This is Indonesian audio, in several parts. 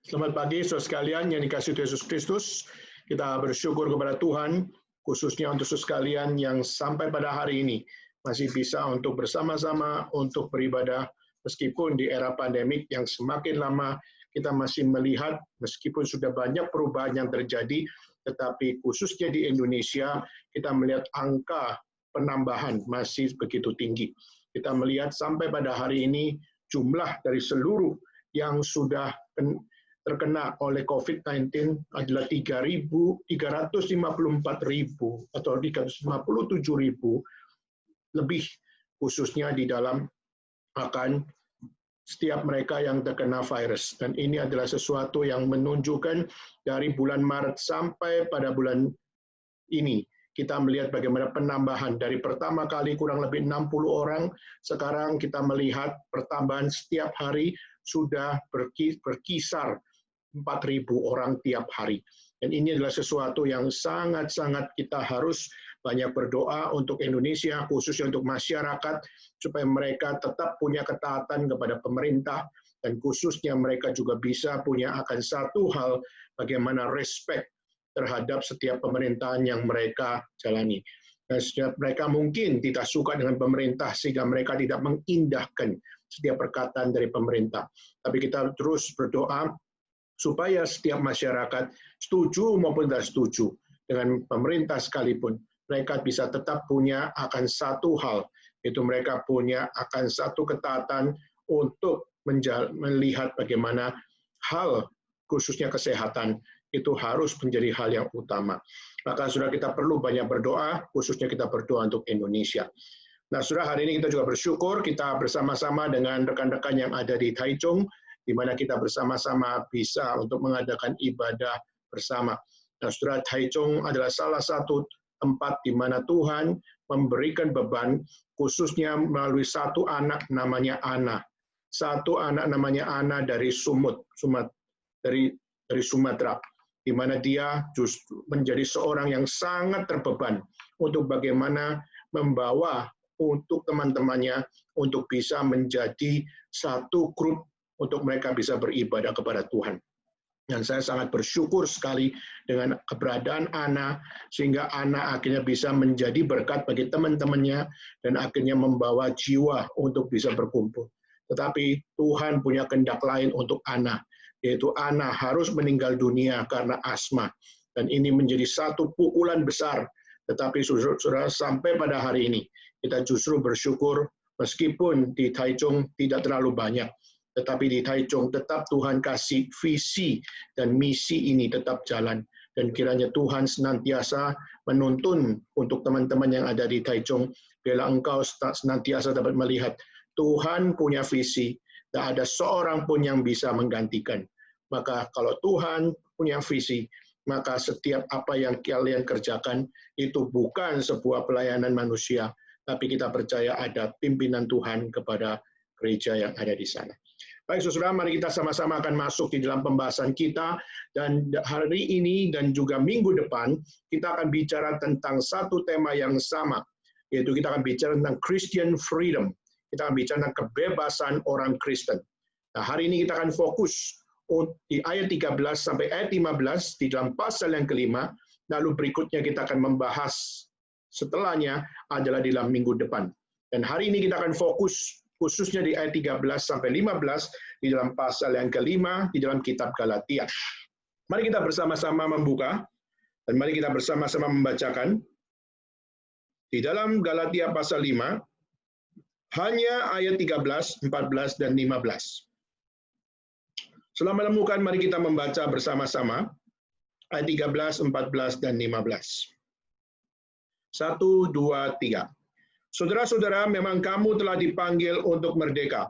Selamat pagi, saudara sekalian yang dikasihi Yesus Kristus. Kita bersyukur kepada Tuhan, khususnya untuk saudara sekalian yang sampai pada hari ini masih bisa untuk bersama-sama untuk beribadah, meskipun di era pandemik yang semakin lama kita masih melihat, meskipun sudah banyak perubahan yang terjadi, tetapi khususnya di Indonesia, kita melihat angka penambahan masih begitu tinggi. Kita melihat sampai pada hari ini, jumlah dari seluruh yang sudah terkena oleh COVID-19 adalah 354.000 atau 357.000 lebih, khususnya di dalam akan setiap mereka yang terkena virus. Dan ini adalah sesuatu yang menunjukkan dari bulan Maret sampai pada bulan ini, kita melihat bagaimana penambahan dari pertama kali kurang lebih 60 orang, sekarang kita melihat pertambahan setiap hari sudah berkisar 4.000 orang tiap hari. Dan ini adalah sesuatu yang sangat-sangat kita harus banyak berdoa untuk Indonesia, khususnya untuk masyarakat, supaya mereka tetap punya ketaatan kepada pemerintah, dan khususnya mereka juga bisa punya akan satu hal, bagaimana respect terhadap setiap pemerintahan yang mereka jalani. Dan setiap mereka mungkin tidak suka dengan pemerintah, sehingga mereka tidak mengindahkan setiap perkataan dari pemerintah. Tapi kita terus berdoa, supaya setiap masyarakat setuju maupun tidak setuju dengan pemerintah sekalipun, mereka bisa tetap punya akan satu hal, yaitu mereka punya akan satu ketaatan untuk melihat bagaimana hal khususnya kesehatan itu harus menjadi hal yang utama. Maka saudara, kita perlu banyak berdoa, khususnya kita berdoa untuk Indonesia. Nah, saudara, hari ini kita juga bersyukur kita bersama-sama dengan rekan-rekan yang ada di Taichung, di mana kita bersama-sama bisa untuk mengadakan ibadah bersama. Nah, saudara, Taichung adalah salah satu tempat di mana Tuhan memberikan beban, khususnya melalui satu anak namanya Ana. Satu anak namanya Ana dari dari Sumatera, di mana dia justru menjadi seorang yang sangat terbeban untuk bagaimana membawa untuk teman-temannya untuk bisa menjadi satu grup untuk mereka bisa beribadah kepada Tuhan. Dan saya sangat bersyukur sekali dengan keberadaan Ana, sehingga Ana akhirnya bisa menjadi berkat bagi teman-temannya, dan akhirnya membawa jiwa untuk bisa berkumpul. Tetapi Tuhan punya kehendak lain untuk Ana, yaitu Ana harus meninggal dunia karena asma. Dan ini menjadi satu pukulan besar. Tetapi saudara, sampai pada hari ini, kita justru bersyukur, meskipun di Taichung tidak terlalu banyak, tetapi di Taichung tetap Tuhan kasih visi dan misi ini tetap jalan. Dan kiranya Tuhan senantiasa menuntun untuk teman-teman yang ada di Taichung, bila engkau senantiasa dapat melihat Tuhan punya visi, tak ada seorang pun yang bisa menggantikan. Maka kalau Tuhan punya visi, maka setiap apa yang kalian kerjakan itu bukan sebuah pelayanan manusia, tapi kita percaya ada pimpinan Tuhan kepada gereja yang ada di sana. Baik, saudara, mari kita sama-sama akan masuk di dalam pembahasan kita, dan hari ini dan juga minggu depan kita akan bicara tentang satu tema yang sama, yaitu kita akan bicara tentang Christian freedom. Kita akan bicara tentang kebebasan orang Kristen. Nah, hari ini kita akan fokus di ayat 13 sampai ayat 15 di dalam pasal yang kelima, lalu berikutnya kita akan membahas setelahnya adalah di dalam minggu depan. Dan hari ini kita akan fokus khususnya di ayat 13 sampai 15 di dalam pasal yang kelima di dalam kitab Galatia. Mari kita bersama-sama membuka dan mari kita bersama-sama membacakan di dalam Galatia pasal 5 hanya ayat 13, 14 dan 15. Setelah menemukan, mari kita membaca bersama-sama ayat 13, 14 dan 15. 1, 2, 3. Saudara-saudara, memang kamu telah dipanggil untuk merdeka.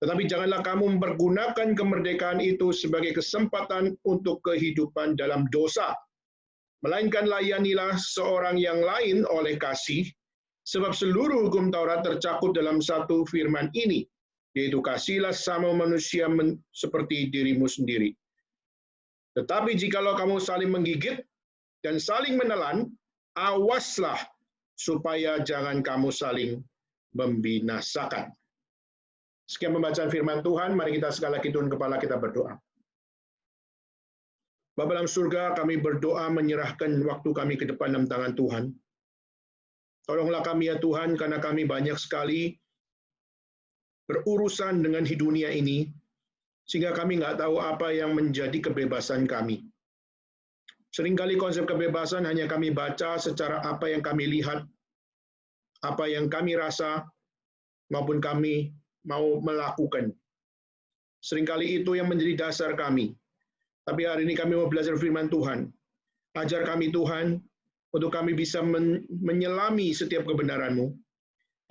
Tetapi janganlah kamu mempergunakan kemerdekaan itu sebagai kesempatan untuk kehidupan dalam dosa. Melainkan layanilah seorang yang lain oleh kasih, sebab seluruh hukum Taurat tercakup dalam satu firman ini, yaitu kasihilah sama manusia seperti dirimu sendiri. Tetapi jikalau kamu saling menggigit dan saling menelan, awaslah supaya jangan kamu saling membinasakan. Sekian pembacaan firman Tuhan, mari kita sekali lagi tunduk kepala kita berdoa. Bapa dalam surga, kami berdoa menyerahkan waktu kami ke depan dalam tangan Tuhan. Tolonglah kami ya Tuhan, karena kami banyak sekali berurusan dengan di dunia ini, sehingga kami nggak tahu apa yang menjadi kebebasan kami. Seringkali konsep kebebasan hanya kami baca secara apa yang kami lihat, apa yang kami rasa, maupun kami mau melakukan. Seringkali itu yang menjadi dasar kami. Tapi hari ini kami mau belajar firman Tuhan. Ajar kami Tuhan, untuk kami bisa menyelami setiap kebenaran-Mu.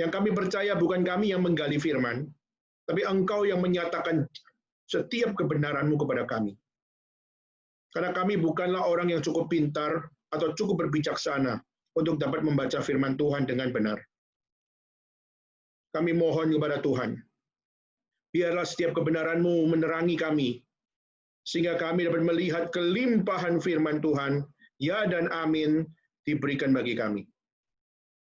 Yang kami percaya bukan kami yang menggali firman, tapi Engkau yang menyatakan setiap kebenaran-Mu kepada kami. Karena kami bukanlah orang yang cukup pintar atau cukup berbijaksana untuk dapat membaca firman Tuhan dengan benar. Kami mohon kepada Tuhan, biarlah setiap kebenaran-Mu menerangi kami, sehingga kami dapat melihat kelimpahan firman Tuhan, ya dan amin, diberikan bagi kami.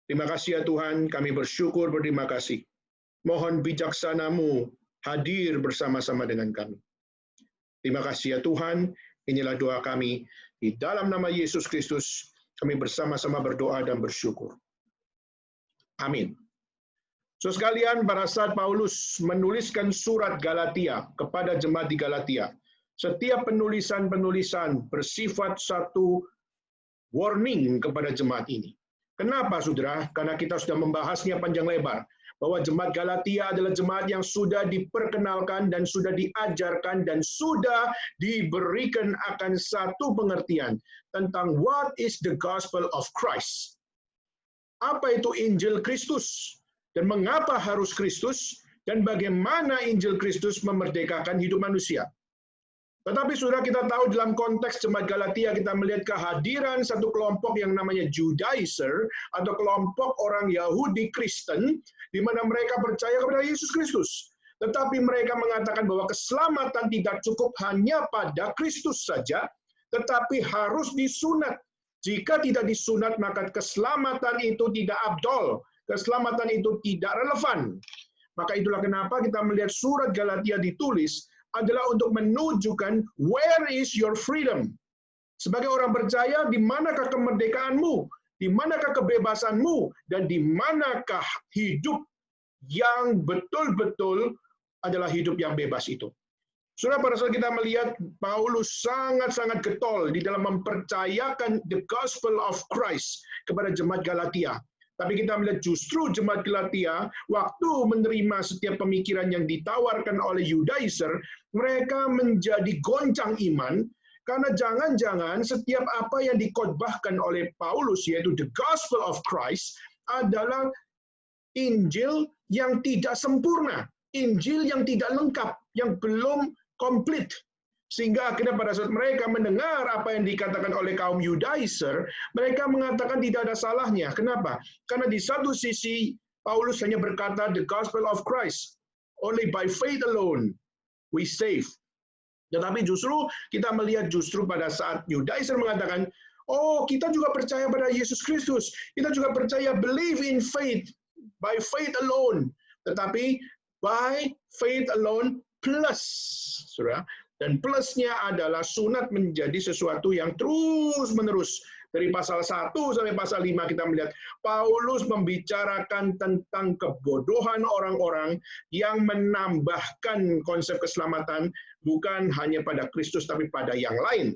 Terima kasih ya Tuhan, kami bersyukur, berterima kasih. Mohon bijaksana-Mu hadir bersama-sama dengan kami. Terima kasih ya Tuhan, inilah doa kami. Di dalam nama Yesus Kristus, kami bersama-sama berdoa dan bersyukur. Amin. So sekalian, pada saat Paulus menuliskan surat Galatia kepada jemaat di Galatia, setiap penulisan-penulisan bersifat satu warning kepada jemaat ini. Kenapa, saudara? Karena kita sudah membahasnya panjang lebar, bahwa jemaat Galatia adalah jemaat yang sudah diperkenalkan dan sudah diajarkan dan sudah diberikan akan satu pengertian tentang what is the gospel of Christ. Apa itu Injil Kristus? Dan mengapa harus Kristus? Dan bagaimana Injil Kristus memerdekakan hidup manusia? Tetapi saudara, kita tahu dalam konteks jemaat Galatia kita melihat kehadiran satu kelompok yang namanya Judaizer atau kelompok orang Yahudi Kristen di mana mereka percaya kepada Yesus Kristus. Tetapi mereka mengatakan bahwa keselamatan tidak cukup hanya pada Kristus saja, tetapi harus disunat. Jika tidak disunat, maka keselamatan itu tidak abdol, keselamatan itu tidak relevan. Maka itulah kenapa kita melihat surat Galatia ditulis adalah untuk menunjukkan where is your freedom. Sebagai orang percaya, di manakah kemerdekaanmu, di manakah kebebasanmu, dan di manakah hidup yang betul-betul adalah hidup yang bebas itu. Saudara, pada saat kita melihat Paulus sangat-sangat getol di dalam mempercayakan the gospel of Christ kepada jemaat Galatia. Tapi kita melihat justru jemaat Galatia, waktu menerima setiap pemikiran yang ditawarkan oleh Judaizer, mereka menjadi goncang iman, karena jangan-jangan setiap apa yang dikhotbahkan oleh Paulus, yaitu the gospel of Christ, adalah Injil yang tidak sempurna, Injil yang tidak lengkap, yang belum komplit. Sehingga akhirnya pada saat mereka mendengar apa yang dikatakan oleh kaum Judaizer, mereka mengatakan tidak ada salahnya. Kenapa? Karena di satu sisi, Paulus hanya berkata, the gospel of Christ, only by faith alone, we save. Tetapi justru, kita melihat justru pada saat Judaizer mengatakan, oh kita juga percaya pada Yesus Kristus, kita juga percaya believe in faith, by faith alone. Tetapi, by faith alone plus, saudara. Dan plusnya adalah sunat menjadi sesuatu yang terus-menerus. Dari pasal 1 sampai pasal 5 kita melihat Paulus membicarakan tentang kebodohan orang-orang yang menambahkan konsep keselamatan bukan hanya pada Kristus tapi pada yang lain.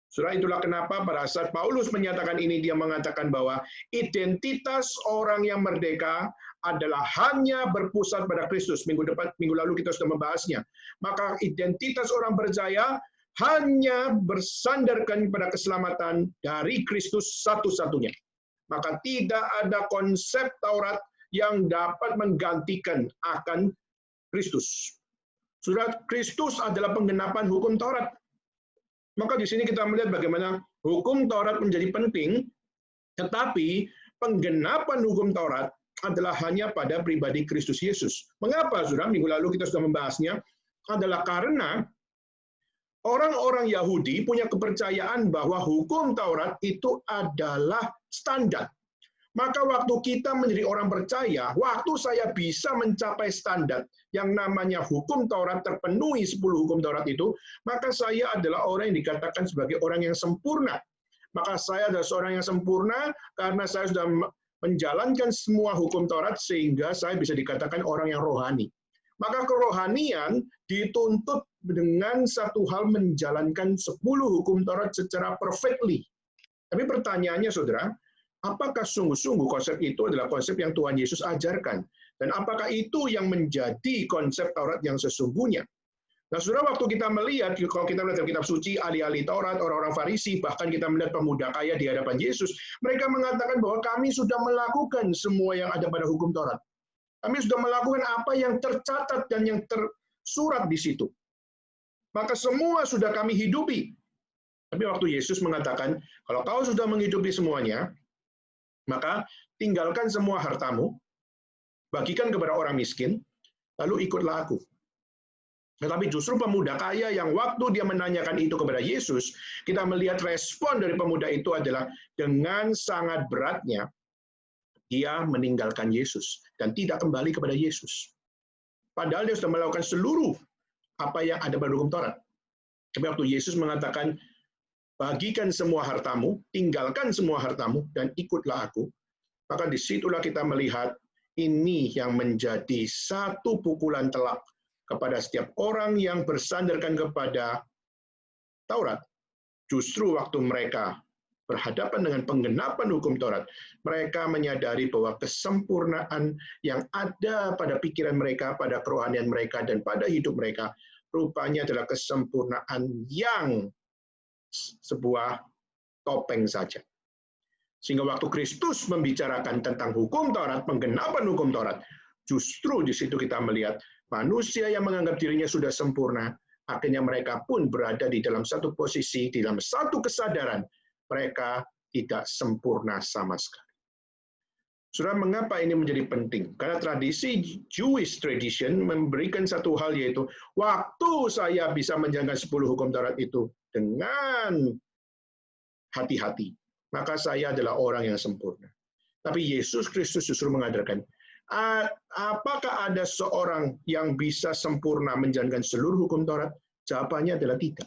Saudara, itulah kenapa pada saat Paulus menyatakan ini, dia mengatakan bahwa identitas orang yang merdeka adalah hanya berpusat pada Kristus. Minggu lalu kita sudah membahasnya. Maka identitas orang percaya hanya bersandarkan pada keselamatan dari Kristus satu-satunya. Maka tidak ada konsep Taurat yang dapat menggantikan akan Kristus. Saudara, Kristus adalah penggenapan hukum Taurat. Maka di sini kita melihat bagaimana hukum Taurat menjadi penting, tetapi penggenapan hukum Taurat adalah hanya pada pribadi Kristus Yesus. Mengapa, saudara? Minggu lalu kita sudah membahasnya, adalah karena orang-orang Yahudi punya kepercayaan bahwa hukum Taurat itu adalah standar. Maka waktu kita menjadi orang percaya, waktu saya bisa mencapai standar yang namanya hukum Taurat, terpenuhi 10 hukum Taurat itu, maka saya adalah orang yang dikatakan sebagai orang yang sempurna. Maka saya adalah seorang yang sempurna karena saya sudah menjalankan semua hukum Taurat sehingga saya bisa dikatakan orang yang rohani. Maka kerohanian dituntut dengan satu hal menjalankan 10 hukum Taurat secara perfectly. Tapi pertanyaannya, saudara, apakah sungguh-sungguh konsep itu adalah konsep yang Tuhan Yesus ajarkan? Dan apakah itu yang menjadi konsep Taurat yang sesungguhnya? Nah, saudara, waktu kita melihat, kalau kita melihat kitab suci, ahli-ahli Taurat, orang-orang Farisi, bahkan kita melihat pemuda kaya di hadapan Yesus, mereka mengatakan bahwa kami sudah melakukan semua yang ada pada hukum Taurat. Kami sudah melakukan apa yang tercatat dan yang tersurat di situ. Maka semua sudah kami hidupi. Tapi waktu Yesus mengatakan, kalau kau sudah menghidupi semuanya, maka tinggalkan semua hartamu, bagikan kepada orang miskin, lalu ikutlah aku. Tetapi justru pemuda kaya yang waktu dia menanyakan itu kepada Yesus, kita melihat respon dari pemuda itu adalah dengan sangat beratnya, dia meninggalkan Yesus dan tidak kembali kepada Yesus. Padahal dia sudah melakukan seluruh apa yang ada pada hukum Taurat. Tapi waktu Yesus mengatakan, bagikan semua hartamu, tinggalkan semua hartamu, dan ikutlah aku. Maka disitulah kita melihat ini yang menjadi satu pukulan telak kepada setiap orang yang bersandarkan kepada Taurat. Justru waktu mereka berhadapan dengan penggenapan hukum Taurat, mereka menyadari bahwa kesempurnaan yang ada pada pikiran mereka, pada kerohanian mereka, dan pada hidup mereka, rupanya adalah kesempurnaan yang sebuah topeng saja. Sehingga waktu Kristus membicarakan tentang hukum Taurat, penggenapan hukum Taurat, justru di situ kita melihat manusia yang menganggap dirinya sudah sempurna, akhirnya mereka pun berada di dalam satu posisi, di dalam satu kesadaran, mereka tidak sempurna sama sekali. Saudara, mengapa ini menjadi penting? Karena tradisi Jewish tradition memberikan satu hal, yaitu waktu saya bisa menjalankan 10 hukum Taurat itu dengan hati-hati, maka saya adalah orang yang sempurna. Tapi Yesus Kristus justru mengajarkan, apakah ada seorang yang bisa sempurna menjalankan seluruh hukum Taurat? Jawabannya adalah tidak.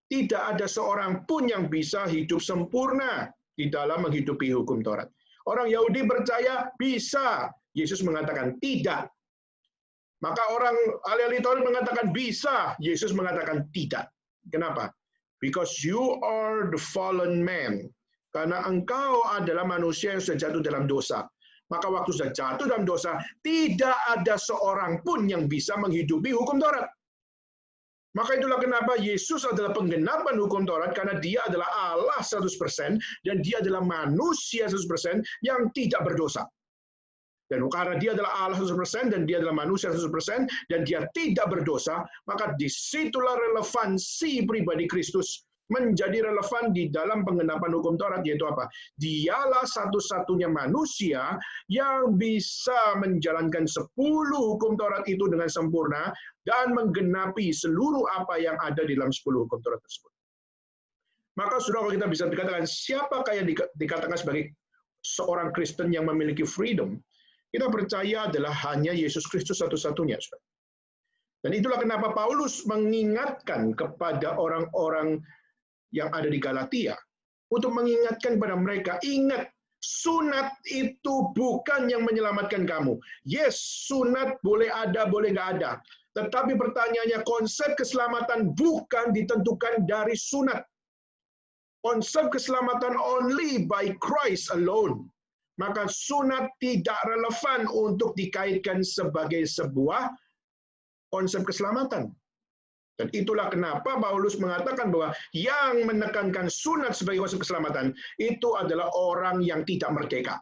Tidak ada seorang pun yang bisa hidup sempurna di dalam menghidupi hukum Taurat. Orang Yahudi percaya bisa. Yesus mengatakan tidak. Maka orang ahli-ahli Taurat mengatakan bisa. Yesus mengatakan tidak. Kenapa? Because you are the fallen man. Karena engkau adalah manusia yang sudah jatuh dalam dosa. Maka waktu sudah jatuh dalam dosa, tidak ada seorang pun yang bisa menghidupi hukum Taurat. Maka itulah kenapa Yesus adalah penggenapan hukum Taurat, karena dia adalah Allah 100% dan dia adalah manusia 100% yang tidak berdosa. Dan karena dia adalah Allah 100% dan dia adalah manusia 100% dan dia tidak berdosa, maka disitulah relevansi pribadi Kristus menjadi relevan di dalam penggenapan hukum Taurat, yaitu apa? Dialah satu-satunya manusia yang bisa menjalankan 10 hukum Taurat itu dengan sempurna dan menggenapi seluruh apa yang ada di dalam 10 hukum Taurat tersebut. Maka saudara, kita bisa dikatakan siapakah yang dikatakan sebagai seorang Kristen yang memiliki freedom? Kita percaya adalah hanya Yesus Kristus satu-satunya. Dan itulah kenapa Paulus mengingatkan kepada orang-orang yang ada di Galatia, untuk mengingatkan pada mereka, ingat, sunat itu bukan yang menyelamatkan kamu. Yes, sunat boleh ada, boleh nggak ada. Tetapi pertanyaannya, konsep keselamatan bukan ditentukan dari sunat. Konsep keselamatan only by Christ alone. Maka sunat tidak relevan untuk dikaitkan sebagai sebuah konsep keselamatan. Dan itulah kenapa Paulus mengatakan bahwa yang menekankan sunat sebagai konsep keselamatan itu adalah orang yang tidak merdeka.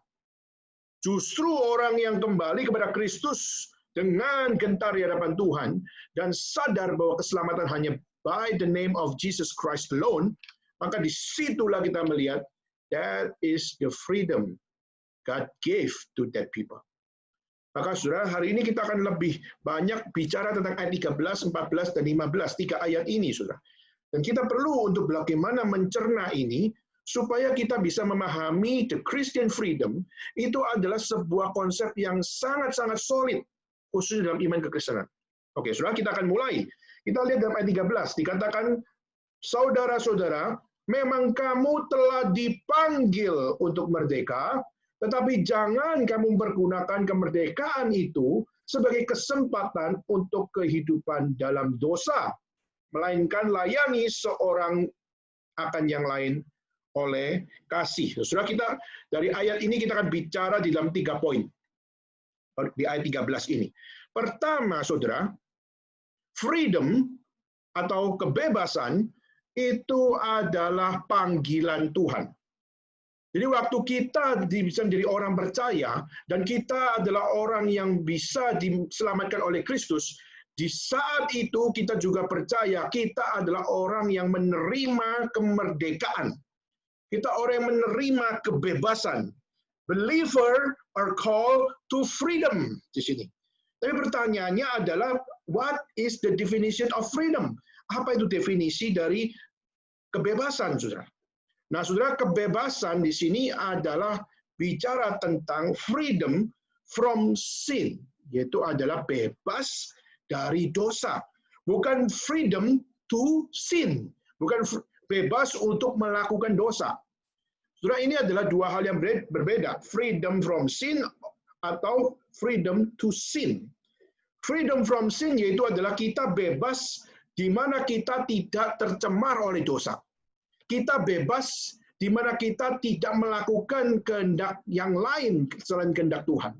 Justru orang yang kembali kepada Kristus dengan gentar di hadapan Tuhan dan sadar bahwa keselamatan hanya by the name of Jesus Christ alone, maka disitulah kita melihat that is the freedom God gave to that people. Maka saudara, hari ini kita akan lebih banyak bicara tentang ayat 13, 14, dan 15, 3 ayat ini, saudara. Dan kita perlu untuk bagaimana mencerna ini, supaya kita bisa memahami the Christian freedom, itu adalah sebuah konsep yang sangat-sangat solid, khusus dalam iman kekristenan. Oke, saudara, kita akan mulai. Kita lihat dalam ayat 13, dikatakan, saudara-saudara, memang kamu telah dipanggil untuk merdeka, tetapi jangan kamu mempergunakan kemerdekaan itu sebagai kesempatan untuk kehidupan dalam dosa, melainkan layani seorang akan yang lain oleh kasih. Saudara, kita dari ayat ini kita akan bicara di dalam 3 poin. Di ayat 13 ini. Pertama, saudara, freedom atau kebebasan itu adalah panggilan Tuhan. Jadi waktu kita bisa menjadi orang percaya, dan kita adalah orang yang bisa diselamatkan oleh Kristus, di saat itu kita juga percaya kita adalah orang yang menerima kemerdekaan. Kita orang yang menerima kebebasan. Believer are called to freedom di sini. Tapi pertanyaannya adalah, what is the definition of freedom? Apa itu definisi dari kebebasan, saudara? Nah, saudara, kebebasan di sini adalah bicara tentang freedom from sin, yaitu adalah bebas dari dosa. Bukan freedom to sin, bukan bebas untuk melakukan dosa. Saudara, ini adalah dua hal yang berbeda, freedom from sin atau freedom to sin. Freedom from sin yaitu adalah kita bebas di mana kita tidak tercemar oleh dosa. Kita bebas di mana kita tidak melakukan kehendak yang lain selain kehendak Tuhan.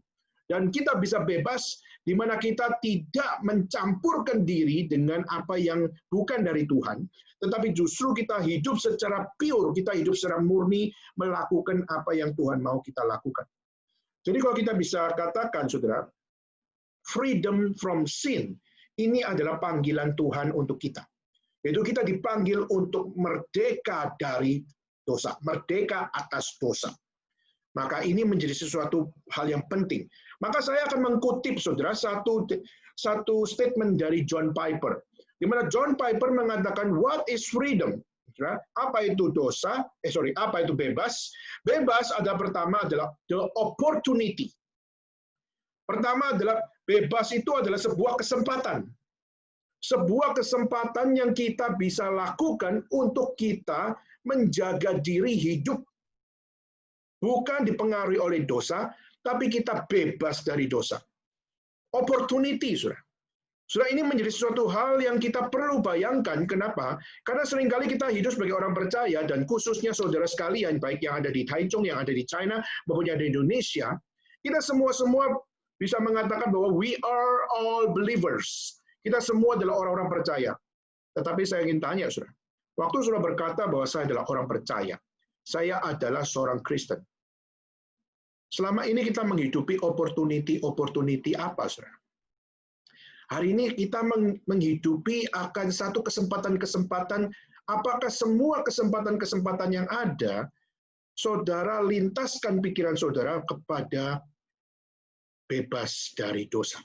Dan kita bisa bebas di mana kita tidak mencampurkan diri dengan apa yang bukan dari Tuhan, tetapi justru kita hidup secara pure, kita hidup secara murni melakukan apa yang Tuhan mau kita lakukan. Jadi kalau kita bisa katakan, saudara, freedom from sin, ini adalah panggilan Tuhan untuk kita. Yaitu kita dipanggil untuk merdeka dari dosa, merdeka atas dosa. Maka ini menjadi sesuatu hal yang penting. Maka saya akan mengutip, saudara, satu statement dari John Piper, di mana John Piper mengatakan, what is freedom? Apa itu dosa? Apa itu bebas? Bebas adalah pertama adalah the opportunity. Pertama adalah bebas itu adalah sebuah kesempatan. Sebuah kesempatan yang kita bisa lakukan untuk kita menjaga diri hidup. Bukan dipengaruhi oleh dosa, tapi kita bebas dari dosa. Opportunity, saudara. Saudara, ini menjadi suatu hal yang kita perlu bayangkan. Kenapa? Karena seringkali kita hidup sebagai orang percaya, dan khususnya saudara sekalian, baik yang ada di Taichung, yang ada di China, maupun yang ada di Indonesia, kita semua bisa mengatakan bahwa we are all believers. Kita semua adalah orang-orang percaya. Tetapi saya ingin tanya, saudara. Waktu saudara berkata bahwa saya adalah orang percaya, saya adalah seorang Kristen. Selama ini kita menghidupi opportunity apa, saudara? Hari ini kita menghidupi akan satu kesempatan-kesempatan, apakah semua kesempatan-kesempatan yang ada, saudara lintaskan pikiran saudara kepada bebas dari dosa.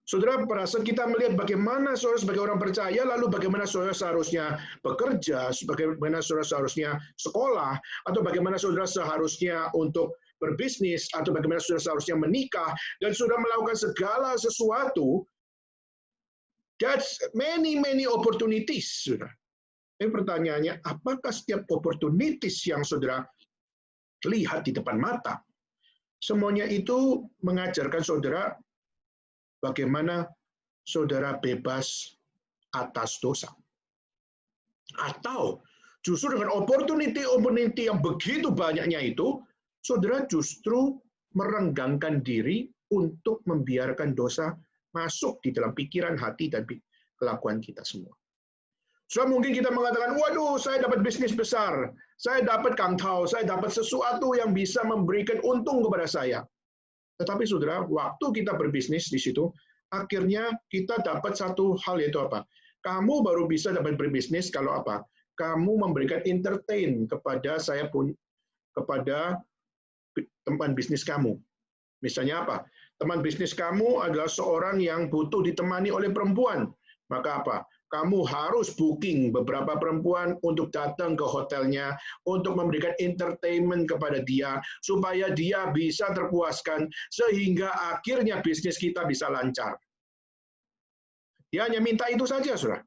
Saudara, pada saat kita melihat bagaimana saudara sebagai orang percaya, lalu bagaimana saudara seharusnya bekerja, bagaimana saudara seharusnya sekolah, atau bagaimana saudara seharusnya untuk berbisnis, atau bagaimana saudara seharusnya menikah, dan sudah melakukan segala sesuatu, that's many opportunities, saudara. Tapi pertanyaannya, apakah setiap opportunities yang saudara lihat di depan mata, semuanya itu mengajarkan saudara bagaimana saudara bebas atas dosa? Atau justru dengan opportunity yang begitu banyaknya itu, saudara justru merenggangkan diri untuk membiarkan dosa masuk di dalam pikiran, hati, dan kelakuan kita semua. So, mungkin kita mengatakan, waduh, saya dapat bisnis besar, saya dapat kangtau, saya dapat sesuatu yang bisa memberikan untung kepada saya. Tetapi saudara, waktu kita berbisnis di situ, akhirnya kita dapat satu hal, yaitu apa? Kamu baru bisa dapat berbisnis kalau apa? Kamu memberikan entertain kepada kepada teman bisnis kamu. Misalnya apa? Teman bisnis kamu adalah seorang yang butuh ditemani oleh perempuan. Maka apa? kamu harus booking beberapa perempuan untuk datang ke hotelnya, untuk memberikan entertainment kepada dia, supaya dia bisa terpuaskan, sehingga akhirnya bisnis kita bisa lancar. Dia hanya minta itu saja, saudara.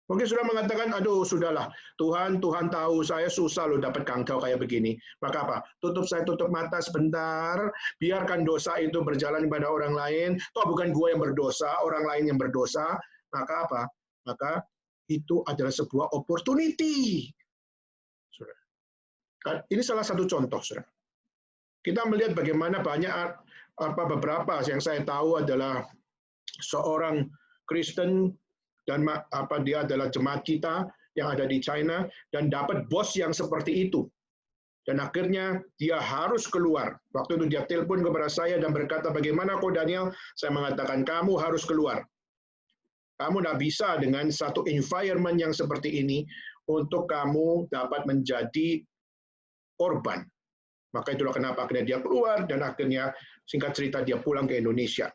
Mungkin saudara mengatakan, aduh sudahlah, Tuhan tahu saya susah loh dapat kangkau kayak begini. Maka apa? Saya tutup mata sebentar, biarkan dosa itu berjalan pada orang lain. Toh bukan gue yang berdosa, orang lain yang berdosa. Maka apa? Maka itu adalah sebuah opportunity. Saudara. Ini salah satu contoh, saudara. Kita melihat bagaimana banyak beberapa yang saya tahu adalah seorang Kristen dan dia adalah jemaat kita yang ada di China dan dapat bos yang seperti itu. Dan akhirnya dia harus keluar. Waktu itu dia telepon kepada saya dan berkata, bagaimana kok Daniel? Saya mengatakan, kamu harus keluar. Kamu tidak bisa dengan satu environment yang seperti ini untuk kamu dapat menjadi korban. Maka itulah kenapa akhirnya dia keluar dan akhirnya singkat cerita dia pulang ke Indonesia.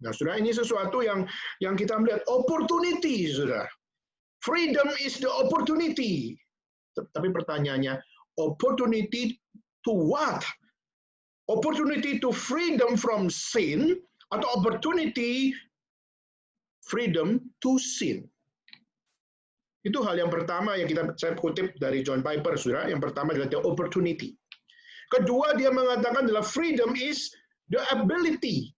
Nah, saudara, ini sesuatu yang kita melihat opportunity, saudara. Freedom is the opportunity. Tapi pertanyaannya, opportunity to what? Opportunity to freedom from sin atau opportunity freedom to sin? Itu hal yang pertama yang saya kutip dari John Piper, saudara. Yang pertama adalah the opportunity. Kedua, dia mengatakan adalah freedom is the ability.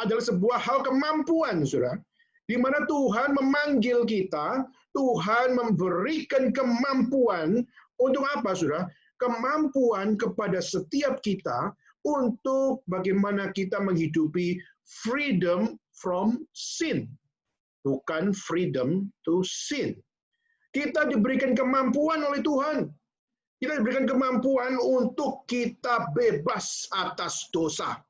Adalah sebuah hal kemampuan, saudara. Di mana Tuhan memanggil kita, Tuhan memberikan kemampuan untuk apa, saudara? Kemampuan kepada setiap kita untuk bagaimana kita menghidupi freedom from sin. Bukan freedom to sin. Kita diberikan kemampuan oleh Tuhan. Kita diberikan kemampuan untuk kita bebas atas dosa.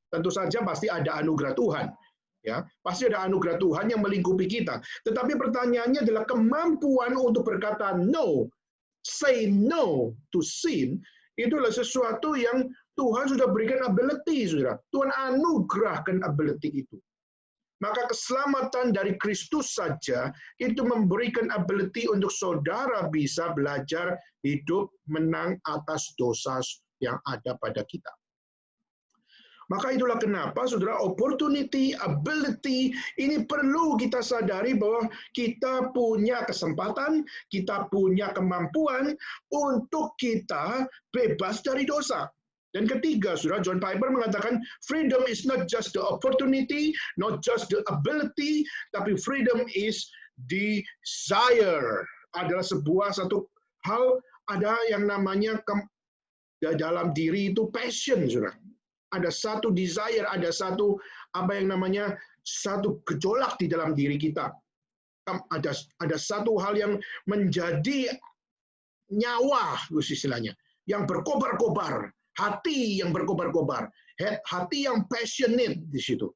Tentu saja pasti ada anugerah Tuhan. Ya, pasti ada anugerah Tuhan yang melingkupi kita. Tetapi pertanyaannya adalah kemampuan untuk berkata no, say no to sin, itulah sesuatu yang Tuhan sudah berikan ability, saudara. Tuhan anugerahkan ability itu. Maka keselamatan dari Kristus saja itu memberikan ability untuk saudara bisa belajar hidup menang atas dosa yang ada pada kita. Maka itulah kenapa, saudara, opportunity, ability, ini perlu kita sadari bahwa kita punya kesempatan, kita punya kemampuan untuk kita bebas dari dosa. Dan ketiga, saudara, John Piper mengatakan, freedom is not just the opportunity, not just the ability, tapi freedom is desire. Adalah satu hal, ada yang namanya dalam diri itu passion, saudara. Ada satu desire, ada satu satu gejolak di dalam diri kita. Ada satu hal yang menjadi nyawa, istilahnya, yang berkobar-kobar, hati yang berkobar-kobar, hati yang passionate di situ.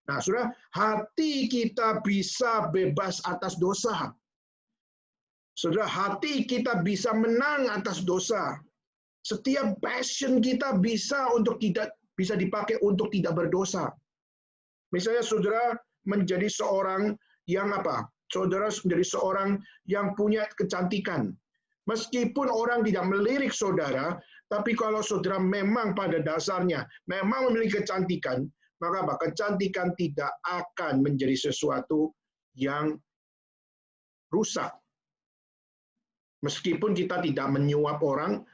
Nah, saudara, hati kita bisa bebas atas dosa. Saudara, hati kita bisa menang atas dosa. Setiap passion kita bisa dipakai untuk tidak berdosa. Misalnya saudara menjadi seorang yang Saudara menjadi seorang yang punya kecantikan. Meskipun orang tidak melirik saudara, tapi kalau saudara memang pada dasarnya memang memiliki kecantikan, maka kecantikan tidak akan menjadi sesuatu yang rusak. Meskipun kita tidak menyuap orang,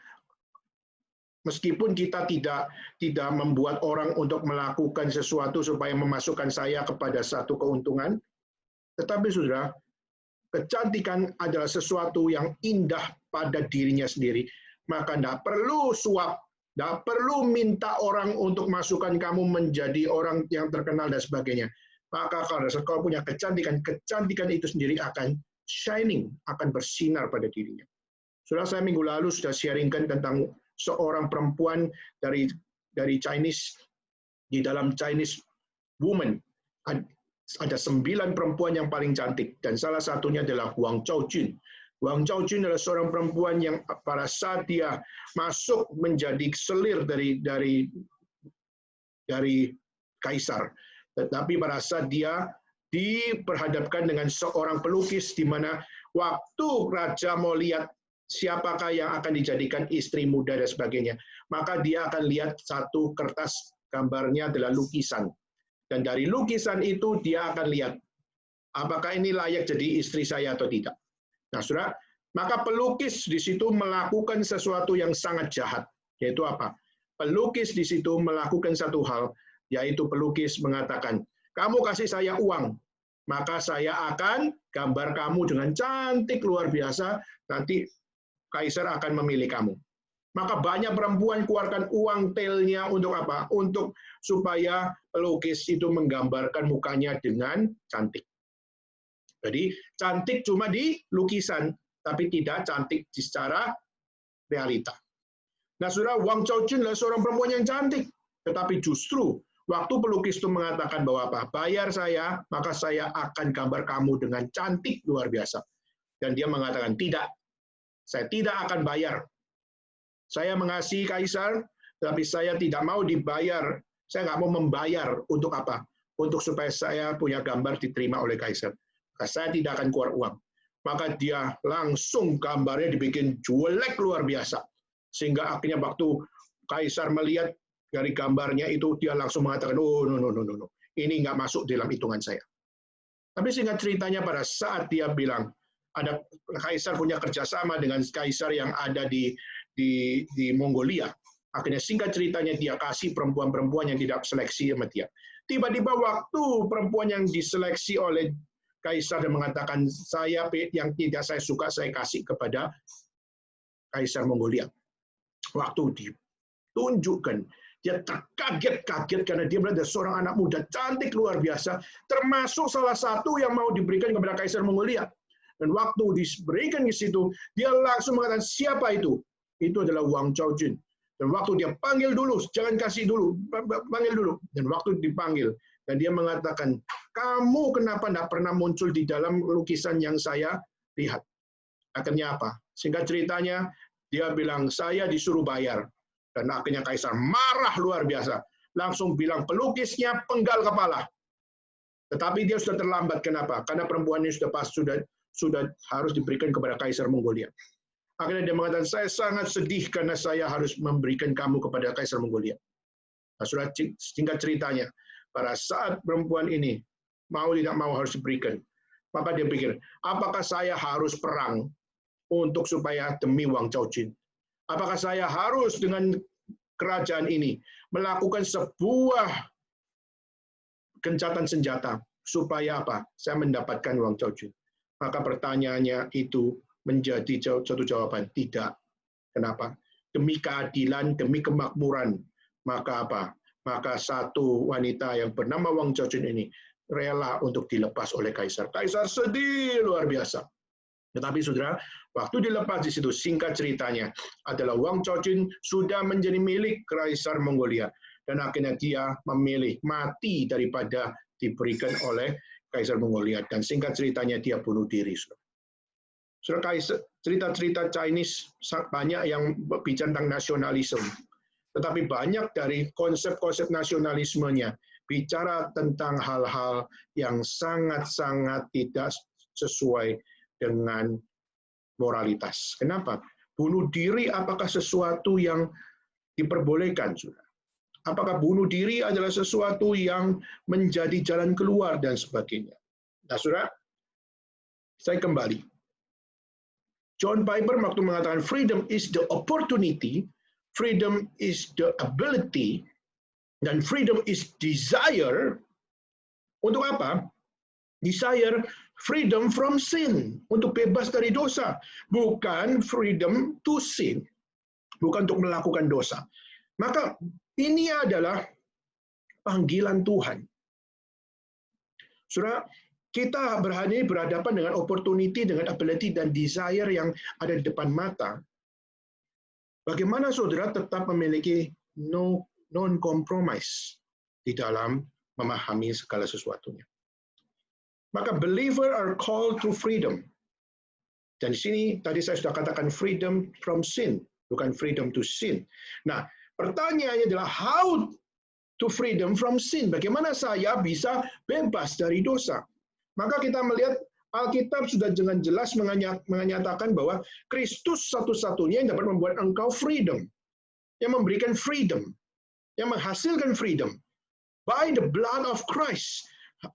meskipun kita tidak membuat orang untuk melakukan sesuatu supaya memasukkan saya kepada satu keuntungan, tetapi saudara, kecantikan adalah sesuatu yang indah pada dirinya sendiri. Maka tidak perlu suap, tidak perlu minta orang untuk masukkan kamu menjadi orang yang terkenal dan sebagainya. Maka kalau punya kecantikan, kecantikan itu sendiri akan shining, akan bersinar pada dirinya. Saudara, saya minggu lalu sudah sharingkan tentang seorang perempuan dari Chinese, di dalam Chinese woman. Ada 9 perempuan yang paling cantik, dan salah satunya adalah Wang Zhaojun. Wang Zhaojun adalah seorang perempuan yang pada saat dia masuk menjadi selir dari kaisar. Tetapi pada saat dia diperhadapkan dengan seorang pelukis di mana waktu raja mau lihat siapakah yang akan dijadikan istri muda dan sebagainya, maka dia akan lihat satu kertas gambarnya adalah lukisan. Dan dari lukisan itu dia akan lihat apakah ini layak jadi istri saya atau tidak. Nah, Saudara, maka pelukis di situ melakukan sesuatu yang sangat jahat, yaitu apa? Pelukis di situ melakukan satu hal, yaitu pelukis mengatakan, kamu kasih saya uang, maka saya akan gambar kamu dengan cantik luar biasa, nanti kaisar akan memilih kamu. Maka banyak perempuan keluarkan uang telnya untuk apa? Untuk supaya pelukis itu menggambarkan mukanya dengan cantik. Jadi cantik cuma di lukisan, tapi tidak cantik secara realita. Nah, Saudara, Wang Caojun adalah seorang perempuan yang cantik, tetapi justru waktu pelukis itu mengatakan bahwa apa? Bayar saya, maka saya akan gambar kamu dengan cantik luar biasa. Dan dia mengatakan, tidak, saya tidak akan bayar. Saya mengasihi kaisar, tapi saya tidak mau dibayar. Saya nggak mau membayar untuk apa? Untuk supaya saya punya gambar diterima oleh kaisar. Maka saya tidak akan keluar uang. Maka dia langsung gambarnya dibikin jelek luar biasa. Sehingga akhirnya waktu kaisar melihat dari gambarnya itu, dia langsung mengatakan, oh, no. Ini nggak masuk dalam hitungan saya. Tapi singkat ceritanya pada saat dia bilang, ada kaisar punya kerjasama dengan kaisar yang ada di Mongolia. Akhirnya singkat ceritanya dia kasih perempuan-perempuan yang tidak seleksi sama dia. Tiba-tiba waktu perempuan yang diseleksi oleh kaisar dan mengatakan, saya yang tidak saya suka, saya kasih kepada kaisar Mongolia. Waktu ditunjukkan, dia terkaget-kaget karena dia melihat seorang anak muda cantik luar biasa, termasuk salah satu yang mau diberikan kepada kaisar Mongolia. Dan waktu diberikan ke situ, dia langsung mengatakan, siapa itu? Itu adalah Wang Caojun. Dan waktu dia panggil dulu, jangan kasih dulu, panggil dulu. Dan waktu dipanggil, dan dia mengatakan, kamu kenapa tidak pernah muncul di dalam lukisan yang saya lihat? Akhirnya apa? Singkat ceritanya, dia bilang, saya disuruh bayar. Dan akhirnya kaisar marah luar biasa. Langsung bilang, pelukisnya penggal kepala. Tetapi dia sudah terlambat. Kenapa? Karena perempuan ini sudah harus diberikan kepada kaisar Mongolia. Akhirnya dia mengatakan, saya sangat sedih karena saya harus memberikan kamu kepada kaisar Mongolia. Nah, sudah singkat ceritanya, pada saat perempuan ini mau tidak mau harus diberikan, maka dia pikir, apakah saya harus perang untuk supaya demi Wang Caojun? Apakah saya harus dengan kerajaan ini melakukan sebuah gencatan senjata supaya apa? Saya mendapatkan Wang Caojun. Maka pertanyaannya itu menjadi satu jawaban, tidak. Kenapa? Demi keadilan, demi kemakmuran. Maka apa? Maka satu wanita yang bernama Wang Caojun ini rela untuk dilepas oleh kaisar. Kaisar sedih luar biasa. Tetapi saudara, waktu dilepas di situ, singkat ceritanya adalah Wang Caojun sudah menjadi milik kaisar Mongolia. Dan akhirnya dia memilih mati daripada diberikan oleh kaisar Mongolia. Dan singkat ceritanya dia bunuh diri. Saudara, cerita-cerita Chinese banyak yang bicara tentang nasionalisme. Tetapi banyak dari konsep-konsep nasionalismenya bicara tentang hal-hal yang sangat-sangat tidak sesuai dengan moralitas. Kenapa? Bunuh diri apakah sesuatu yang diperbolehkan, saudara? Apakah bunuh diri adalah sesuatu yang menjadi jalan keluar dan sebagainya? Nah, saudara, saya kembali. John Piper waktu mengatakan freedom is the opportunity, freedom is the ability, dan freedom is desire. Untuk apa? Desire, freedom from sin, untuk bebas dari dosa. Bukan freedom to sin, bukan untuk melakukan dosa. Maka ini adalah panggilan Tuhan. Saudara, kita berhadapan dengan opportunity, dengan ability, dan desire yang ada di depan mata. Bagaimana saudara tetap memiliki non-compromise di dalam memahami segala sesuatunya. Maka believer are called to freedom. Dan di sini tadi saya sudah katakan freedom from sin, bukan freedom to sin. Nah, pertanyaannya adalah how to freedom from sin. Bagaimana saya bisa bebas dari dosa? Maka kita melihat Alkitab sudah dengan jelas menyatakan bahwa Kristus satu-satunya yang dapat membuat engkau freedom, yang memberikan freedom, yang menghasilkan freedom. By the blood of Christ,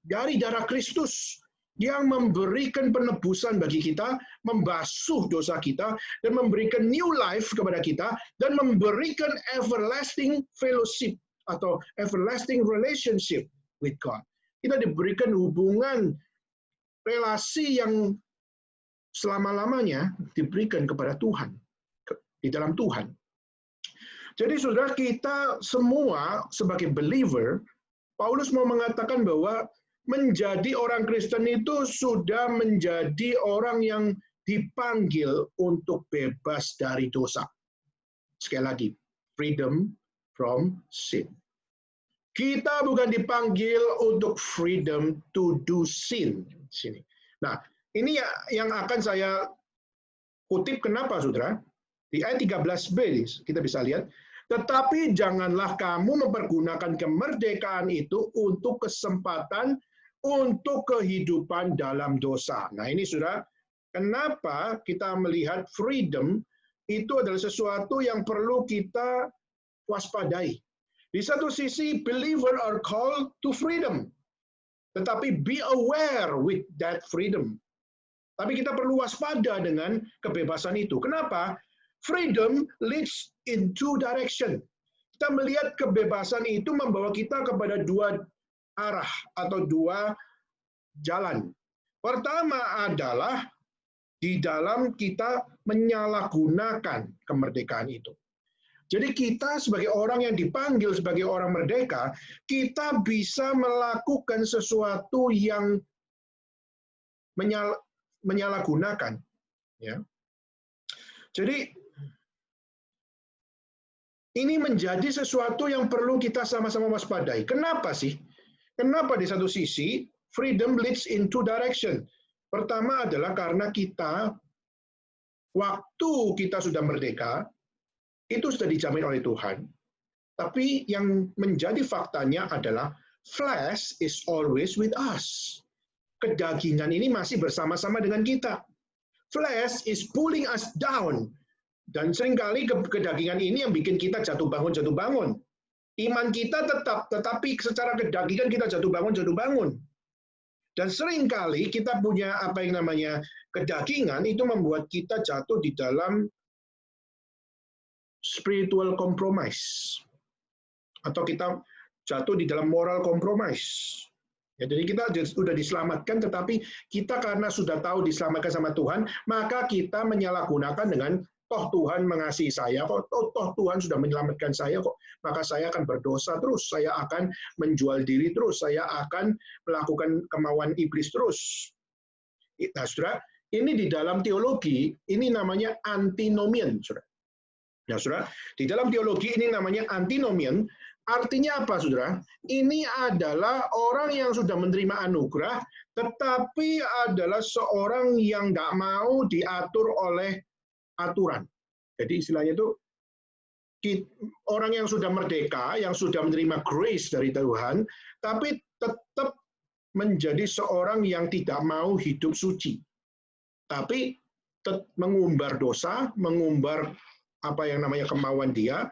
dari darah Kristus, yang memberikan penebusan bagi kita, membasuh dosa kita, dan memberikan new life kepada kita, dan memberikan everlasting fellowship atau everlasting relationship with God. Kita diberikan hubungan relasi yang selama-lamanya diberikan kepada Tuhan, di dalam Tuhan. Jadi saudara, kita semua sebagai believer, Paulus mau mengatakan bahwa menjadi orang Kristen itu sudah menjadi orang yang dipanggil untuk bebas dari dosa. Sekali lagi, freedom from sin. Kita bukan dipanggil untuk freedom to do sin. Sini. Nah, ini yang akan saya kutip kenapa, saudara? Di ayat 13b kita bisa lihat, tetapi janganlah kamu mempergunakan kemerdekaan itu untuk kesempatan untuk kehidupan dalam dosa. Nah, ini sudah kenapa kita melihat freedom itu adalah sesuatu yang perlu kita waspadai. Di satu sisi, believer are called to freedom. Tetapi be aware with that freedom. Tapi kita perlu waspada dengan kebebasan itu. Kenapa? Freedom leads in two direction. Kita melihat kebebasan itu membawa kita kepada dua arah atau dua jalan. Pertama adalah di dalam kita menyalahgunakan kemerdekaan itu. Jadi kita sebagai orang yang dipanggil sebagai orang merdeka, kita bisa melakukan sesuatu yang menyalahgunakan. Ya. Jadi ini menjadi sesuatu yang perlu kita sama-sama waspadai. Kenapa sih? Kenapa di satu sisi freedom leads in two direction? Pertama adalah karena kita, waktu kita sudah merdeka, itu sudah dijamin oleh Tuhan. Tapi yang menjadi faktanya adalah flesh is always with us. Kedagingan ini masih bersama-sama dengan kita. Flesh is pulling us down. Dan seringkali kedagingan ini yang bikin kita jatuh bangun. Iman kita tetap, tetapi secara kedagingan kita jatuh bangun. Dan seringkali kita punya apa yang namanya kedagingan itu membuat kita jatuh di dalam spiritual compromise. Atau kita jatuh di dalam moral compromise. Ya, jadi kita sudah diselamatkan, tetapi kita karena sudah tahu diselamatkan sama Tuhan, maka kita menyalahgunakan dengan toh Tuhan mengasihi saya, kok toh Tuhan sudah menyelamatkan saya kok, maka saya akan berdosa terus, saya akan menjual diri terus, saya akan melakukan kemauan iblis terus. Nah, saudara, ini di dalam teologi, ini namanya antinomian, saudara. Nah, saudara, di dalam teologi ini namanya antinomian, artinya apa, saudara? Ini adalah orang yang sudah menerima anugerah, tetapi adalah seorang yang nggak mau diatur oleh aturan. Jadi istilahnya itu orang yang sudah merdeka, yang sudah menerima grace dari Tuhan, tapi tetap menjadi seorang yang tidak mau hidup suci. Tapi mengumbar dosa, mengumbar apa yang namanya kemauan dia,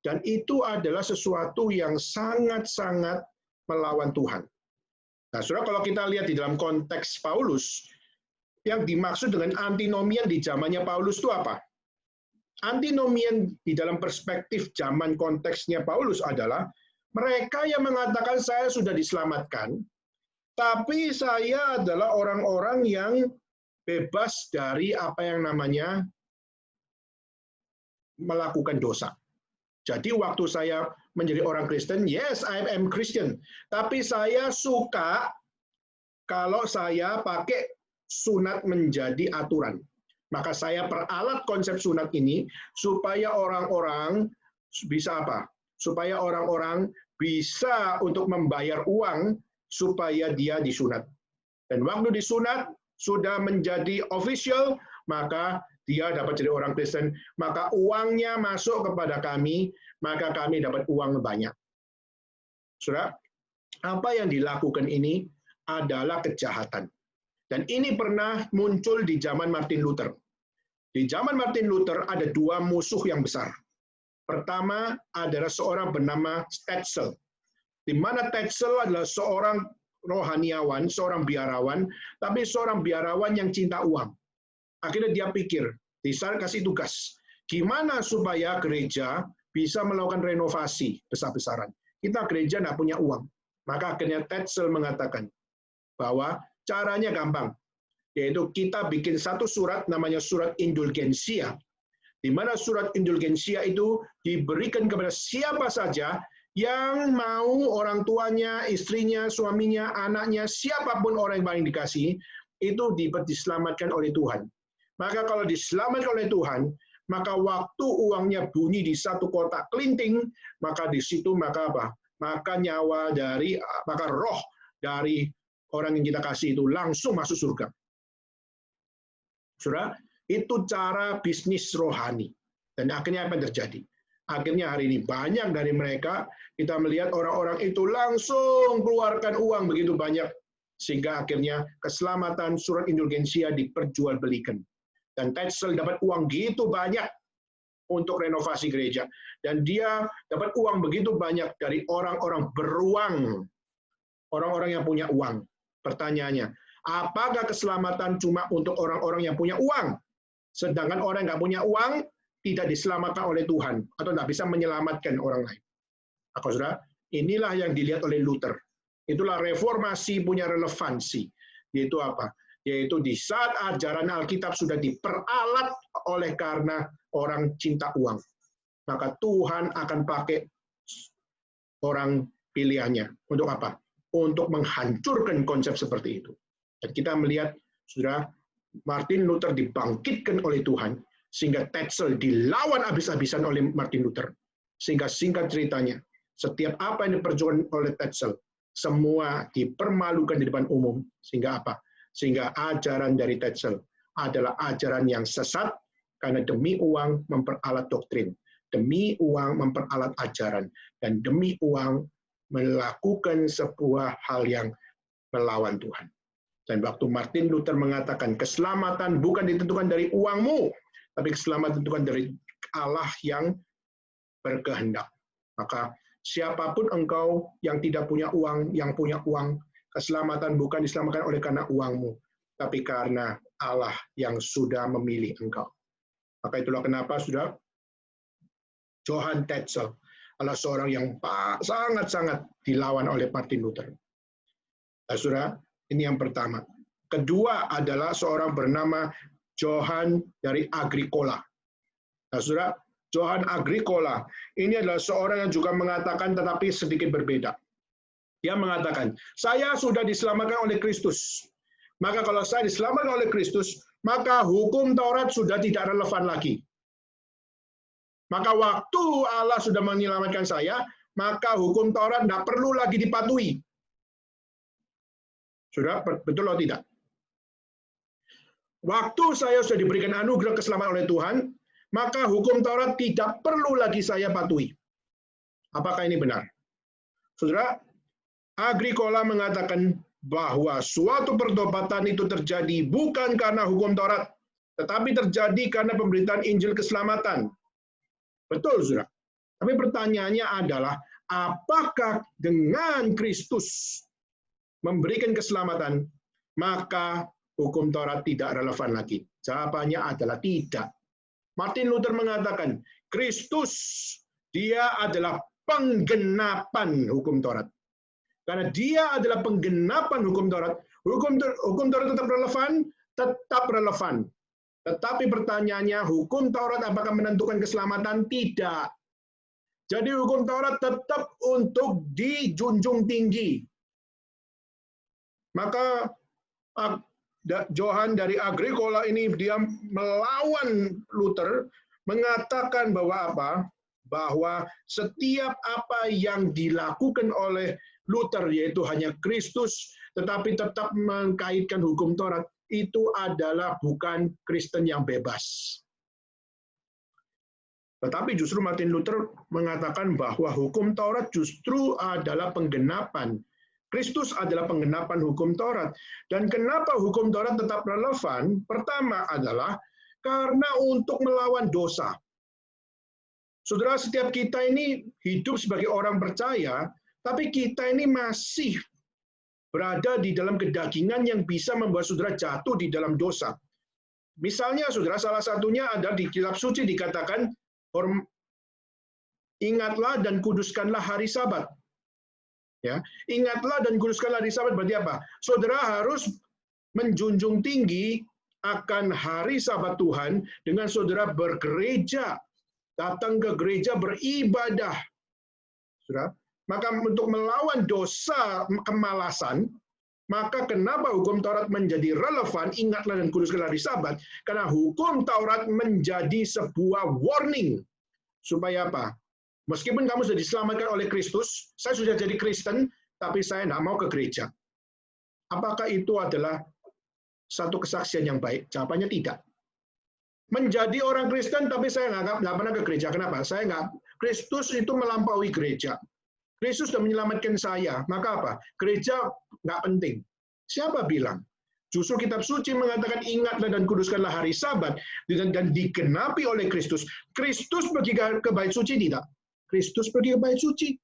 dan itu adalah sesuatu yang sangat-sangat melawan Tuhan. Nah, saudara, kalau kita lihat di dalam konteks Paulus, yang dimaksud dengan antinomian di zamannya Paulus itu apa? Antinomian di dalam perspektif zaman konteksnya Paulus adalah mereka yang mengatakan saya sudah diselamatkan, tapi saya adalah orang-orang yang bebas dari apa yang namanya melakukan dosa. Jadi waktu saya menjadi orang Kristen, yes, I am Christian, tapi saya suka kalau saya pakai sunat menjadi aturan. Maka saya peralat konsep sunat ini supaya orang-orang bisa apa? Supaya orang-orang bisa untuk membayar uang supaya dia disunat. Dan waktu disunat sudah menjadi official, maka dia dapat jadi orang Kristen, maka uangnya masuk kepada kami, maka kami dapat uang banyak. Saudara, apa yang dilakukan ini adalah kejahatan. Dan ini pernah muncul di zaman Martin Luther. Di zaman Martin Luther ada dua musuh yang besar. Pertama adalah seorang bernama Tetzel, di mana Tetzel adalah seorang rohaniawan, seorang biarawan, tapi seorang biarawan yang cinta uang. Akhirnya dia pikir, dia kasih tugas, gimana supaya gereja bisa melakukan renovasi besar-besaran. Kita gereja nggak punya uang. Maka akhirnya Tetzel mengatakan bahwa caranya gampang, yaitu kita bikin satu surat namanya surat indulgensia, di mana surat indulgensia itu diberikan kepada siapa saja yang mau, orang tuanya, istrinya, suaminya, anaknya, siapapun orang yang paling dikasihi, itu diselamatkan oleh Tuhan. Maka kalau diselamatkan oleh Tuhan, maka waktu uangnya bunyi di satu kotak kelinting, maka di situ maka apa? Maka roh dari orang yang kita kasih itu langsung masuk surga. Saudara, itu cara bisnis rohani. Dan akhirnya apa yang terjadi? Akhirnya hari ini banyak dari mereka, kita melihat orang-orang itu langsung keluarkan uang begitu banyak, sehingga akhirnya keselamatan surat indulgensia diperjualbelikan. Dan Tetzel dapat uang gitu banyak untuk renovasi gereja. Dan dia dapat uang begitu banyak dari orang-orang beruang, orang-orang yang punya uang. Pertanyaannya, apakah keselamatan cuma untuk orang-orang yang punya uang? Sedangkan orang yang nggak punya uang tidak diselamatkan oleh Tuhan, atau tidak bisa menyelamatkan orang lain. Maka saudara, inilah yang dilihat oleh Luther. Itulah reformasi punya relevansi. Yaitu apa? Yaitu di saat ajaran Alkitab sudah diperalat oleh karena orang cinta uang, maka Tuhan akan pakai orang pilihannya. Untuk apa? Untuk menghancurkan konsep seperti itu. Dan kita melihat, saudara, Martin Luther dibangkitkan oleh Tuhan, sehingga Tetzel dilawan habis-habisan oleh Martin Luther. Sehingga singkat ceritanya, setiap apa yang diperjuangkan oleh Tetzel, semua dipermalukan di depan umum. Sehingga apa? Sehingga ajaran dari Tetzel adalah ajaran yang sesat, karena demi uang memperalat doktrin, demi uang memperalat ajaran, dan demi uang melakukan sebuah hal yang melawan Tuhan. Dan waktu Martin Luther mengatakan, keselamatan bukan ditentukan dari uangmu, tapi keselamatan ditentukan dari Allah yang berkehendak. Maka siapapun engkau yang tidak punya uang, yang punya uang, keselamatan bukan diselamatkan oleh karena uangmu, tapi karena Allah yang sudah memilih engkau. Maka itulah kenapa sudah Johann Tetzel adalah seorang yang sangat-sangat dilawan oleh Martin Luther. Nah, saudara, ini yang pertama. Kedua adalah seorang bernama Johann dari Agricola. Nah, saudara, Johann Agricola ini adalah seorang yang juga mengatakan tetapi sedikit berbeda. Dia mengatakan, saya sudah diselamatkan oleh Kristus. Maka kalau saya diselamatkan oleh Kristus, maka hukum Taurat sudah tidak relevan lagi. Maka waktu Allah sudah menyelamatkan saya, maka hukum Taurat tidak perlu lagi dipatuhi. Sudah betul atau tidak? Waktu saya sudah diberikan anugerah keselamatan oleh Tuhan, maka hukum Taurat tidak perlu lagi saya patuhi. Apakah ini benar? Saudara, Agricola mengatakan bahwa suatu pertobatan itu terjadi bukan karena hukum Taurat, tetapi terjadi karena pemberitaan Injil keselamatan. Betul, saudara. Tapi pertanyaannya adalah, apakah dengan Kristus memberikan keselamatan, maka hukum Taurat tidak relevan lagi? Jawabannya adalah tidak. Martin Luther mengatakan, Kristus, dia adalah penggenapan hukum Taurat. Karena dia adalah penggenapan hukum Taurat, hukum Taurat tetap relevan, tetap relevan. Tetapi pertanyaannya, hukum Taurat apakah menentukan keselamatan? Tidak. Jadi hukum Taurat tetap untuk dijunjung tinggi. Maka Johann dari Agricola ini dia melawan Luther, mengatakan bahwa apa? Bahwa setiap apa yang dilakukan oleh Luther, yaitu hanya Kristus, tetapi tetap mengkaitkan hukum Taurat, itu adalah bukan Kristen yang bebas. Tetapi justru Martin Luther mengatakan bahwa hukum Taurat justru adalah penggenapan Kristus adalah penggenapan hukum Taurat. Dan kenapa hukum Taurat tetap relevan? Pertama adalah karena untuk melawan dosa. Saudara, setiap kita ini hidup sebagai orang percaya, tapi kita ini masih berada di dalam kedagingan yang bisa membuat saudara jatuh di dalam dosa. Misalnya, saudara, salah satunya ada di kitab suci dikatakan, ingatlah dan kuduskanlah hari Sabat. Ya, ingatlah dan kuduskanlah hari Sabat berarti apa? Saudara harus menjunjung tinggi akan hari Sabat Tuhan dengan saudara bergereja, datang ke gereja beribadah. Saudara, maka untuk melawan dosa kemalasan, maka kenapa hukum Taurat menjadi relevan, ingatlah dan kuduskanlah hari Sabat? Karena hukum Taurat menjadi sebuah warning. Supaya apa? Meskipun kamu sudah diselamatkan oleh Kristus, saya sudah jadi Kristen, tapi saya tidak mau ke gereja. Apakah itu adalah satu kesaksian yang baik? Jawabannya tidak. Menjadi orang Kristen, tapi saya nggak pernah ke gereja. Kenapa? Saya nggak. Kristus itu melampaui gereja. Kristus sudah menyelamatkan saya. Maka apa? Gereja nggak penting. Siapa bilang? Justru kitab suci mengatakan ingatlah dan kuduskanlah hari Sabat dan digenapi oleh Kristus. Kristus pergi ke bait suci tidak? Kristus pergi ke bait suci.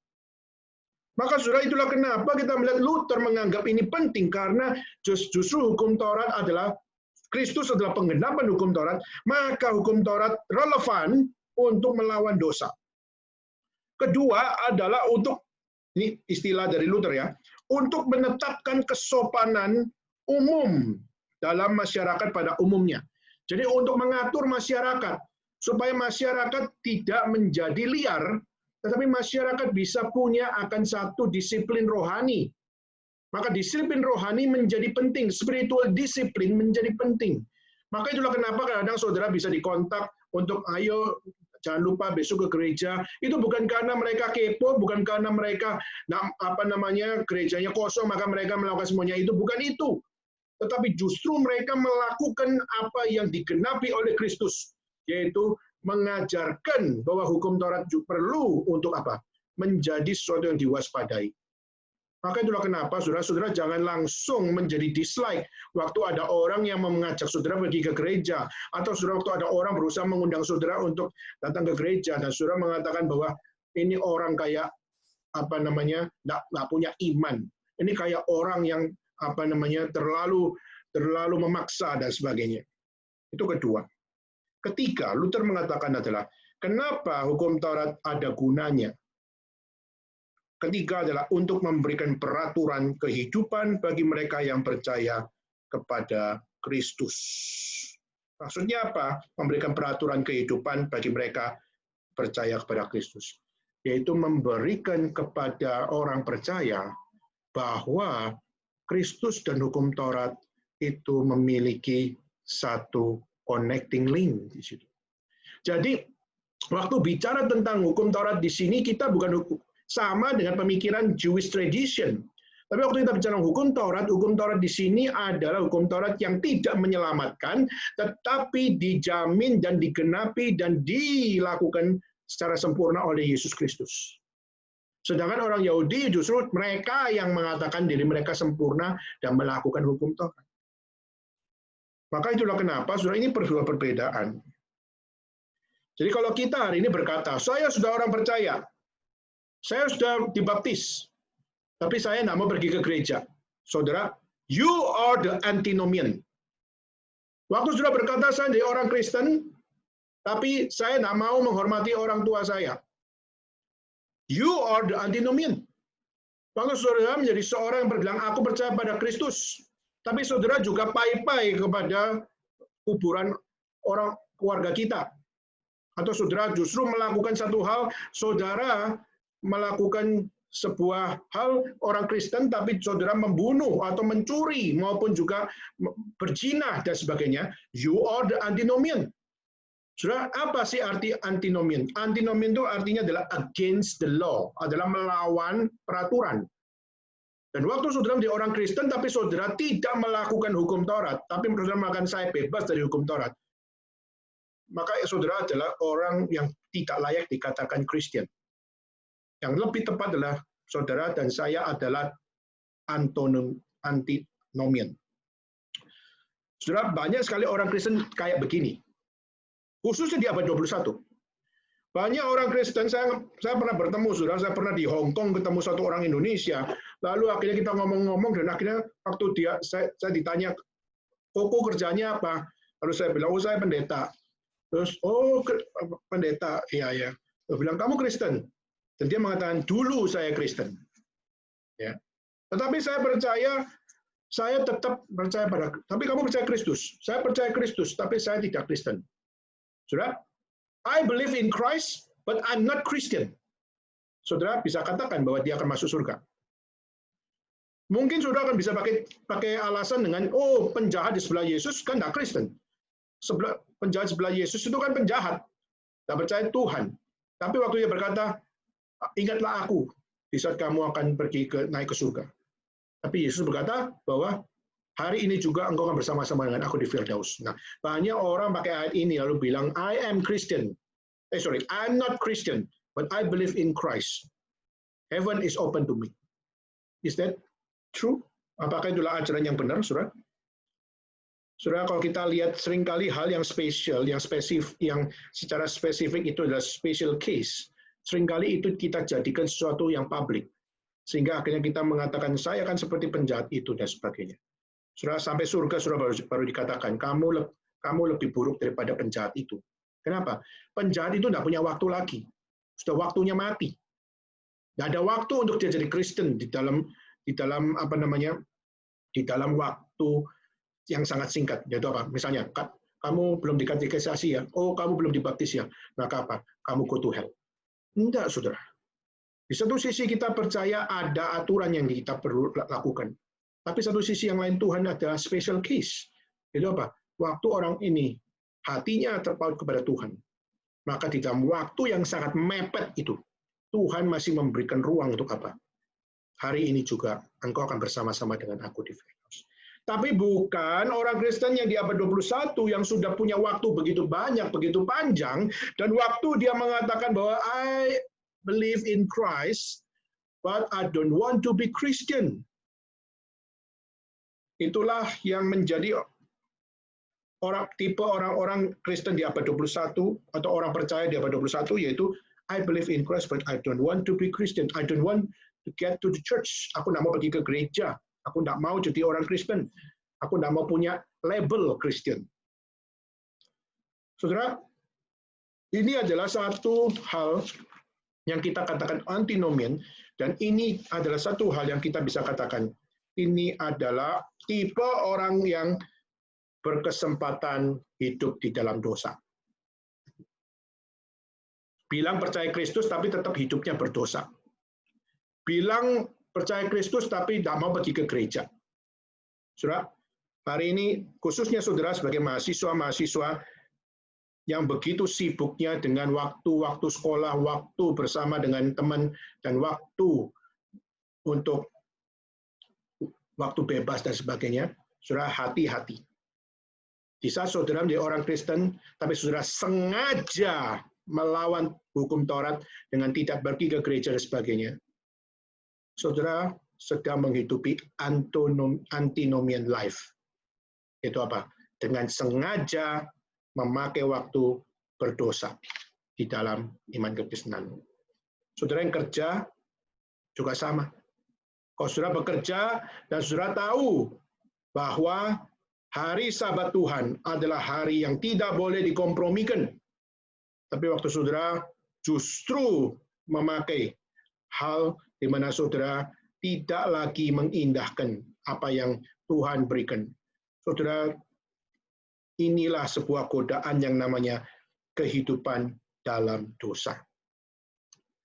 Maka saudara, itulah kenapa kita melihat Luther menganggap ini penting, karena justru hukum Taurat adalah, Kristus adalah penggenapan hukum Taurat, maka hukum Taurat relevan untuk melawan dosa. Kedua adalah untuk, ini istilah dari Luther ya, untuk menetapkan kesopanan umum dalam masyarakat pada umumnya. Jadi untuk mengatur masyarakat, supaya masyarakat tidak menjadi liar, tetapi masyarakat bisa punya akan satu disiplin rohani. Maka disiplin rohani menjadi penting, spiritual disiplin menjadi penting. Maka itulah kenapa kadang-kadang saudara bisa dikontak untuk, ayo jangan lupa besok ke gereja. Itu bukan karena mereka kepo, bukan karena mereka gerejanya kosong maka mereka melakukan semuanya itu, bukan itu. Tetapi justru mereka melakukan apa yang digenapi oleh Kristus, yaitu mengajarkan bahwa hukum Taurat perlu untuk apa? Menjadi sesuatu yang diwaspadai. Maka itulah kenapa saudara-saudara jangan langsung menjadi dislike waktu ada orang yang mengajak saudara pergi ke gereja, atau saudara waktu ada orang berusaha mengundang saudara untuk datang ke gereja dan saudara mengatakan bahwa ini orang kayak nggak punya iman. Ini kayak orang yang terlalu memaksa dan sebagainya. Itu kedua. Ketiga, Luther mengatakan adalah, kenapa hukum Taurat ada gunanya? Ketiga adalah untuk memberikan peraturan kehidupan bagi mereka yang percaya kepada Kristus. Maksudnya apa? Memberikan peraturan kehidupan bagi mereka percaya kepada Kristus. Yaitu memberikan kepada orang percaya bahwa Kristus dan hukum Taurat itu memiliki satu connecting link di situ. Jadi waktu bicara tentang hukum Taurat di sini kita bukan sama dengan pemikiran Jewish tradition. Tapi waktu kita bicara hukum Taurat di sini adalah hukum Taurat yang tidak menyelamatkan, tetapi dijamin dan digenapi dan dilakukan secara sempurna oleh Yesus Kristus. Sedangkan orang Yahudi justru mereka yang mengatakan diri mereka sempurna dan melakukan hukum Taurat. Maka itulah kenapa, saudara, ini perbedaan. Jadi kalau kita hari ini berkata, saya sudah orang percaya, saya sudah dibaptis, tapi saya tidak mau pergi ke gereja. Saudara, you are the antinomian. Waktu saudara berkata, saya jadi orang Kristen, tapi saya tidak mau menghormati orang tua saya. You are the antinomian. Waktu saudara menjadi seorang yang berbilang, aku percaya pada Kristus, tapi saudara juga pai-pai kepada kuburan orang keluarga kita. Atau saudara justru melakukan satu hal, saudara melakukan sebuah hal orang Kristen, tapi saudara membunuh atau mencuri, maupun juga berzina dan sebagainya. You are the antinomian. Saudara, apa sih arti antinomian? Antinomian itu artinya adalah against the law, adalah melawan peraturan. Dan waktu saudara menjadi orang Kristen, tapi saudara tidak melakukan hukum Taurat, tapi saudara mengatakan saya bebas dari hukum Taurat, maka saudara adalah orang yang tidak layak dikatakan Kristen. Yang lebih tepat adalah saudara dan saya adalah antinomian. Saudara, banyak sekali orang Kristen kayak begini. Khususnya di abad 21. Banyak orang Kristen, saya pernah bertemu, saudara, saya pernah di Hong Kong ketemu satu orang Indonesia, lalu akhirnya kita ngomong-ngomong, dan akhirnya waktu saya ditanya, Koko kerjanya apa? Lalu saya bilang, oh saya pendeta. Terus, oh pendeta, iya. Saya bilang, kamu Kristen? Dan dia mengatakan, dulu saya Kristen. Ya. Tetapi saya tetap percaya tapi kamu percaya Kristus? Saya percaya Kristus, tapi saya tidak Kristen. Saudara, I believe in Christ, but I'm not Christian. Saudara bisa katakan bahwa dia akan masuk surga. Mungkin saudara akan bisa pakai alasan dengan, oh penjahat di sebelah Yesus kan tidak Kristen. Penjahat sebelah Yesus itu kan penjahat, tidak percaya Tuhan. Tapi waktu dia berkata, ingatlah aku di saat kamu akan naik ke surga. Tapi Yesus berkata bahwa hari ini juga engkau akan bersama-sama dengan aku di Firdaus. Nah, banyak orang pakai ayat ini lalu bilang, I am Christian. I'm not Christian, but I believe in Christ. Heaven is open to me. Is that true? Apakah itulah ajaran yang benar, saudara? Saudara, kalau kita lihat seringkali hal yang spesial, yang spesifik, yang secara spesifik itu adalah special case. Seringkali itu kita jadikan sesuatu yang publik. Sehingga akhirnya kita mengatakan, saya akan seperti penjahat itu, dan sebagainya. Saudara, sampai surga, saudara baru dikatakan, kamu lebih buruk daripada penjahat itu. Kenapa? Penjahat itu tidak punya waktu lagi. Sudah waktunya mati. Tidak ada waktu untuk dia jadi Kristen di dalam waktu yang sangat singkat. Yaitu apa? Misalnya, kamu belum dikatekisasi ya, oh kamu belum dibaptis ya, maka apa? Kamu go to hell. Tidak, saudara. Di satu sisi kita percaya ada aturan yang kita perlu lakukan. Tapi satu sisi yang lain Tuhan adalah special case. Itu apa? Waktu orang ini hatinya terpaut kepada Tuhan, maka di dalam waktu yang sangat mepet itu, Tuhan masih memberikan ruang untuk apa? Hari ini juga engkau akan bersama-sama dengan aku di Firdaus. Tapi bukan orang Kristen yang di abad 21 yang sudah punya waktu begitu banyak, begitu panjang, dan waktu dia mengatakan bahwa I believe in Christ, but I don't want to be Christian. Itulah yang menjadi tipe orang-orang Kristen di abad 21 atau orang percaya di abad 21, yaitu I believe in Christ, but I don't want to be Christian. I don't want to get to the church. Aku tidak mau pergi ke gereja. Aku tidak mau jadi orang Kristen. Aku tidak mau punya label Kristen. Saudara, ini adalah satu hal yang kita katakan antinomian, dan ini adalah satu hal yang kita bisa katakan ini adalah tipe orang yang berkesempatan hidup di dalam dosa. Bilang percaya Kristus tapi tetap hidupnya berdosa. Bilang percaya Kristus tapi tidak mau pergi ke gereja. Saudara, hari ini khususnya saudara sebagai mahasiswa yang begitu sibuknya dengan waktu-waktu sekolah, waktu bersama dengan teman, dan waktu untuk waktu bebas dan sebagainya, saudara hati-hati. Di saat saudara menjadi orang Kristen, tapi saudara sengaja melawan hukum Taurat dengan tidak pergi ke gereja dan sebagainya, saudara sedang menghidupi antinomian life. Itu apa? Dengan sengaja memakai waktu berdosa di dalam iman kekristenan. Saudara yang kerja juga sama. Kalau saudara bekerja dan saudara tahu bahwa hari Sabat Tuhan adalah hari yang tidak boleh dikompromikan, tapi waktu saudara justru memakai hal di mana saudara tidak lagi mengindahkan apa yang Tuhan berikan. Saudara, inilah sebuah godaan yang namanya kehidupan dalam dosa.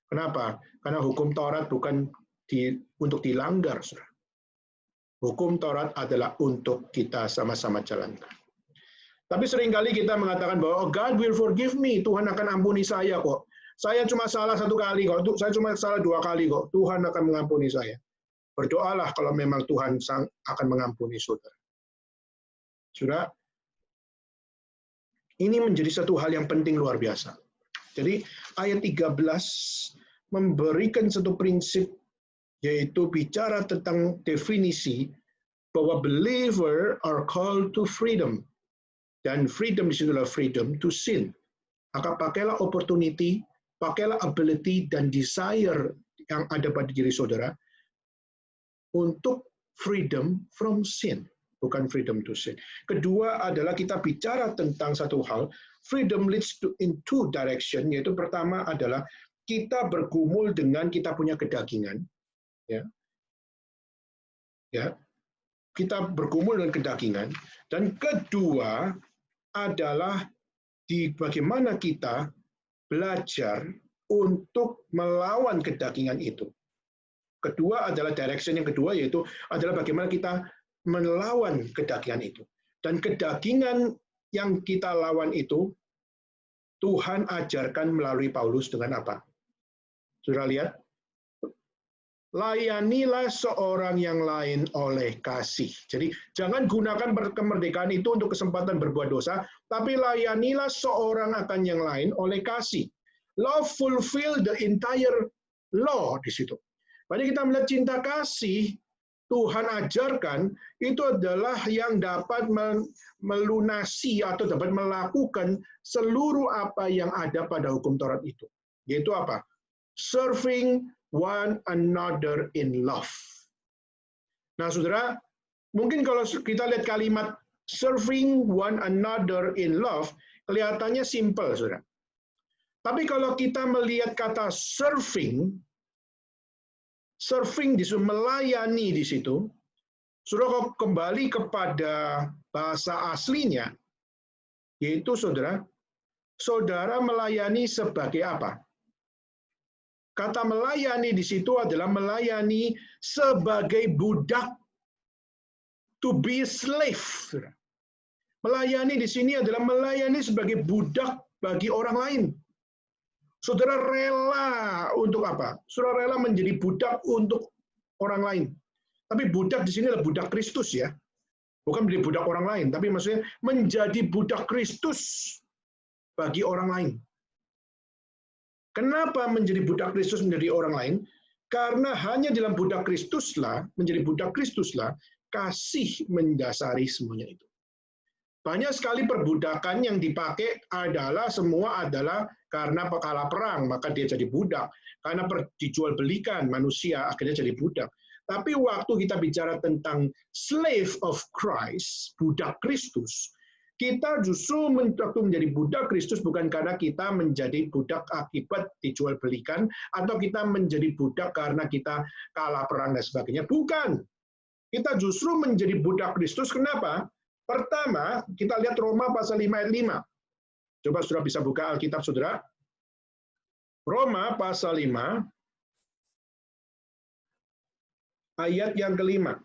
Kenapa? Karena hukum Taurat bukan untuk dilanggar, saudara. Hukum Taurat adalah untuk kita sama-sama jalankan. Tapi seringkali kita mengatakan bahwa God will forgive me, Tuhan akan ampuni saya kok. Saya cuma salah 1 kali kok, saya cuma salah 2 kali kok, Tuhan akan mengampuni saya. Berdoalah kalau memang Tuhan akan mengampuni saudara. Saudara, ini menjadi satu hal yang penting luar biasa. Jadi ayat 13 memberikan satu prinsip yaitu bicara tentang definisi bahwa believer are called to freedom. Dan freedom di sini adalah freedom to sin. Maka pakailah opportunity, pakailah ability dan desire yang ada pada diri saudara untuk freedom from sin, bukan freedom to sin. Kedua adalah kita bicara tentang satu hal, freedom leads to in two direction, yaitu pertama adalah kita bergumul dengan kita punya kedagingan, ya, kita bergumul dengan kedagingan, dan kedua adalah di bagaimana kita belajar untuk melawan kedagingan itu. Kedua adalah direction yang kedua, yaitu adalah bagaimana kita melawan kedagingan itu. Dan kedagingan yang kita lawan itu, Tuhan ajarkan melalui Paulus dengan apa? Sudah lihat? Layanilah seorang yang lain oleh kasih. Jadi jangan gunakan kemerdekaan itu untuk kesempatan berbuat dosa, tapi layanilah seorang akan yang lain oleh kasih. Love fulfill the entire law di situ. Pada kita melihat cinta kasih, Tuhan ajarkan itu adalah yang dapat melunasi atau dapat melakukan seluruh apa yang ada pada hukum Taurat itu. Yaitu apa? Serving one another in love. Nah, saudara, mungkin kalau kita lihat kalimat serving one another in love, kelihatannya simple, saudara. Tapi kalau kita melihat kata serving di situ, melayani di situ, saudara kembali kepada bahasa aslinya, yaitu saudara melayani sebagai apa? Kata melayani di situ adalah melayani sebagai budak, to be slave. Melayani di sini adalah melayani sebagai budak bagi orang lain. Saudara rela untuk apa? Saudara rela menjadi budak untuk orang lain. Tapi budak di sini adalah budak Kristus ya. Bukan menjadi budak orang lain, tapi maksudnya menjadi budak Kristus bagi orang lain. Kenapa menjadi budak Kristus menjadi orang lain? Karena hanya dalam budak Kristuslah, menjadi budak Kristuslah, kasih mendasari semuanya itu. Banyak sekali perbudakan yang dipakai semua adalah karena kalah perang, maka dia jadi budak. Karena dijual belikan manusia, akhirnya jadi budak. Tapi waktu kita bicara tentang slave of Christ, budak Kristus, kita justru waktu menjadi budak Kristus bukan karena kita menjadi budak akibat dijual belikan, atau kita menjadi budak karena kita kalah perang dan sebagainya. Bukan. Kita justru menjadi budak Kristus, kenapa? Pertama, kita lihat Roma pasal 5 ayat 5. Coba saudara bisa buka Alkitab saudara. Roma pasal 5, ayat yang kelima.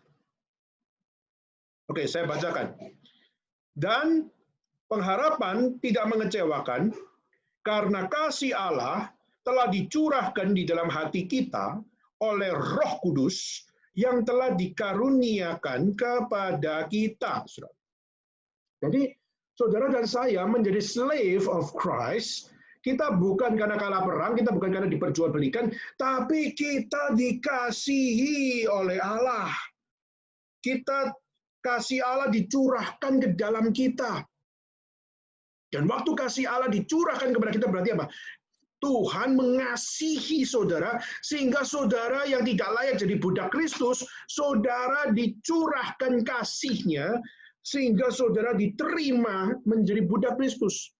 Oke, saya bacakan. Dan pengharapan tidak mengecewakan, karena kasih Allah telah dicurahkan di dalam hati kita oleh Roh Kudus yang telah dikaruniakan kepada kita. Jadi, saudara dan saya menjadi slave of Christ, kita bukan karena kalah perang, kita bukan karena diperjualbelikan, tapi kita dikasihi oleh Allah. Kasih Allah dicurahkan ke dalam kita. Dan waktu kasih Allah dicurahkan kepada kita berarti apa? Tuhan mengasihi saudara, sehingga saudara yang tidak layak jadi budak Kristus, saudara dicurahkan kasihnya, sehingga saudara diterima menjadi budak Kristus.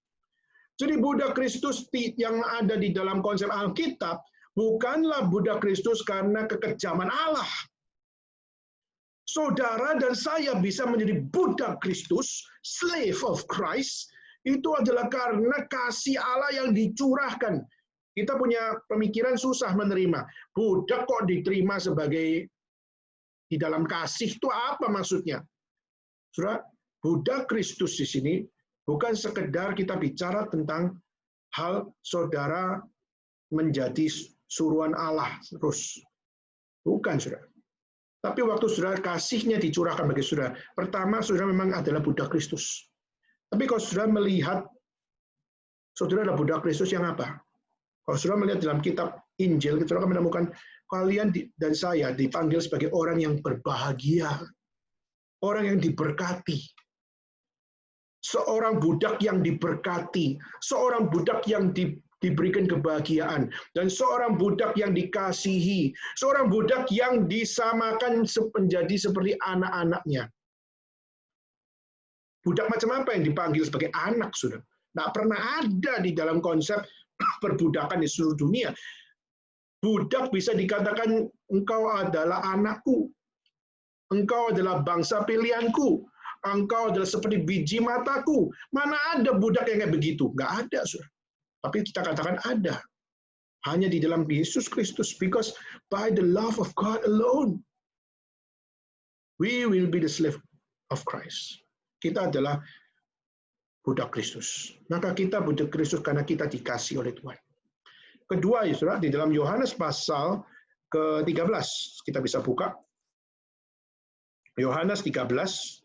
Jadi budak Kristus yang ada di dalam konsep Alkitab, bukanlah budak Kristus karena kekejaman Allah. Saudara dan saya bisa menjadi budak Kristus, slave of Christ, itu adalah karena kasih Allah yang dicurahkan. Kita punya pemikiran susah menerima. Budak kok diterima sebagai di dalam kasih, itu apa maksudnya? Saudara, budak Kristus di sini bukan sekedar kita bicara tentang hal saudara menjadi suruhan Allah terus. Bukan, saudara. Tapi waktu saudara kasihnya dicurahkan bagi saudara, pertama saudara memang adalah budak Kristus. Tapi kalau saudara melihat saudara adalah budak Kristus yang apa? Kalau saudara melihat dalam kitab Injil, saudara akan menemukan kalian dan saya dipanggil sebagai orang yang berbahagia, orang yang diberkati, seorang budak yang diberkati, seorang budak yang diberikan kebahagiaan, dan seorang budak yang dikasihi, seorang budak yang disamakan menjadi seperti anak-anaknya. Budak macam apa yang dipanggil sebagai anak, saudara? Nggak pernah ada di dalam konsep perbudakan di seluruh dunia. Budak bisa dikatakan, engkau adalah anakku, engkau adalah bangsa pilihanku, engkau adalah seperti biji mataku. Mana ada budak yang kayak begitu? Nggak ada, saudara. Tapi kita katakan ada. Hanya di dalam Yesus Kristus, because by the love of God alone, we will be the slave of Christ. Kita adalah budak Kristus. Maka kita budak Kristus karena kita dikasih oleh Tuhan. Kedua, ya saudara, di dalam Yohanes pasal ke-13, kita bisa buka. Yohanes 13.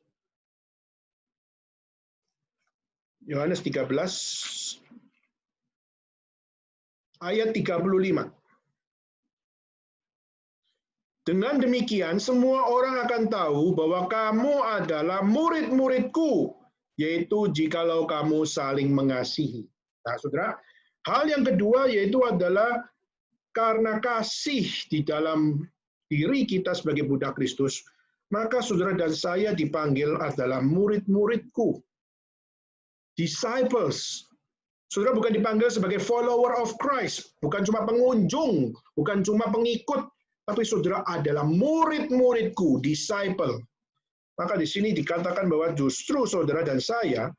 Yohanes 13 ayat 35. Dengan demikian, semua orang akan tahu bahwa kamu adalah murid-muridku, yaitu jikalau kamu saling mengasihi. Nah, saudara, hal yang kedua yaitu adalah karena kasih di dalam diri kita sebagai budak Kristus, maka saudara dan saya dipanggil adalah murid-muridku. Disciples. Saudara bukan dipanggil sebagai follower of Christ, bukan cuma pengunjung, bukan cuma pengikut, tapi saudara adalah murid-muridku, disciple. Maka di sini dikatakan bahwa justru saudara dan saya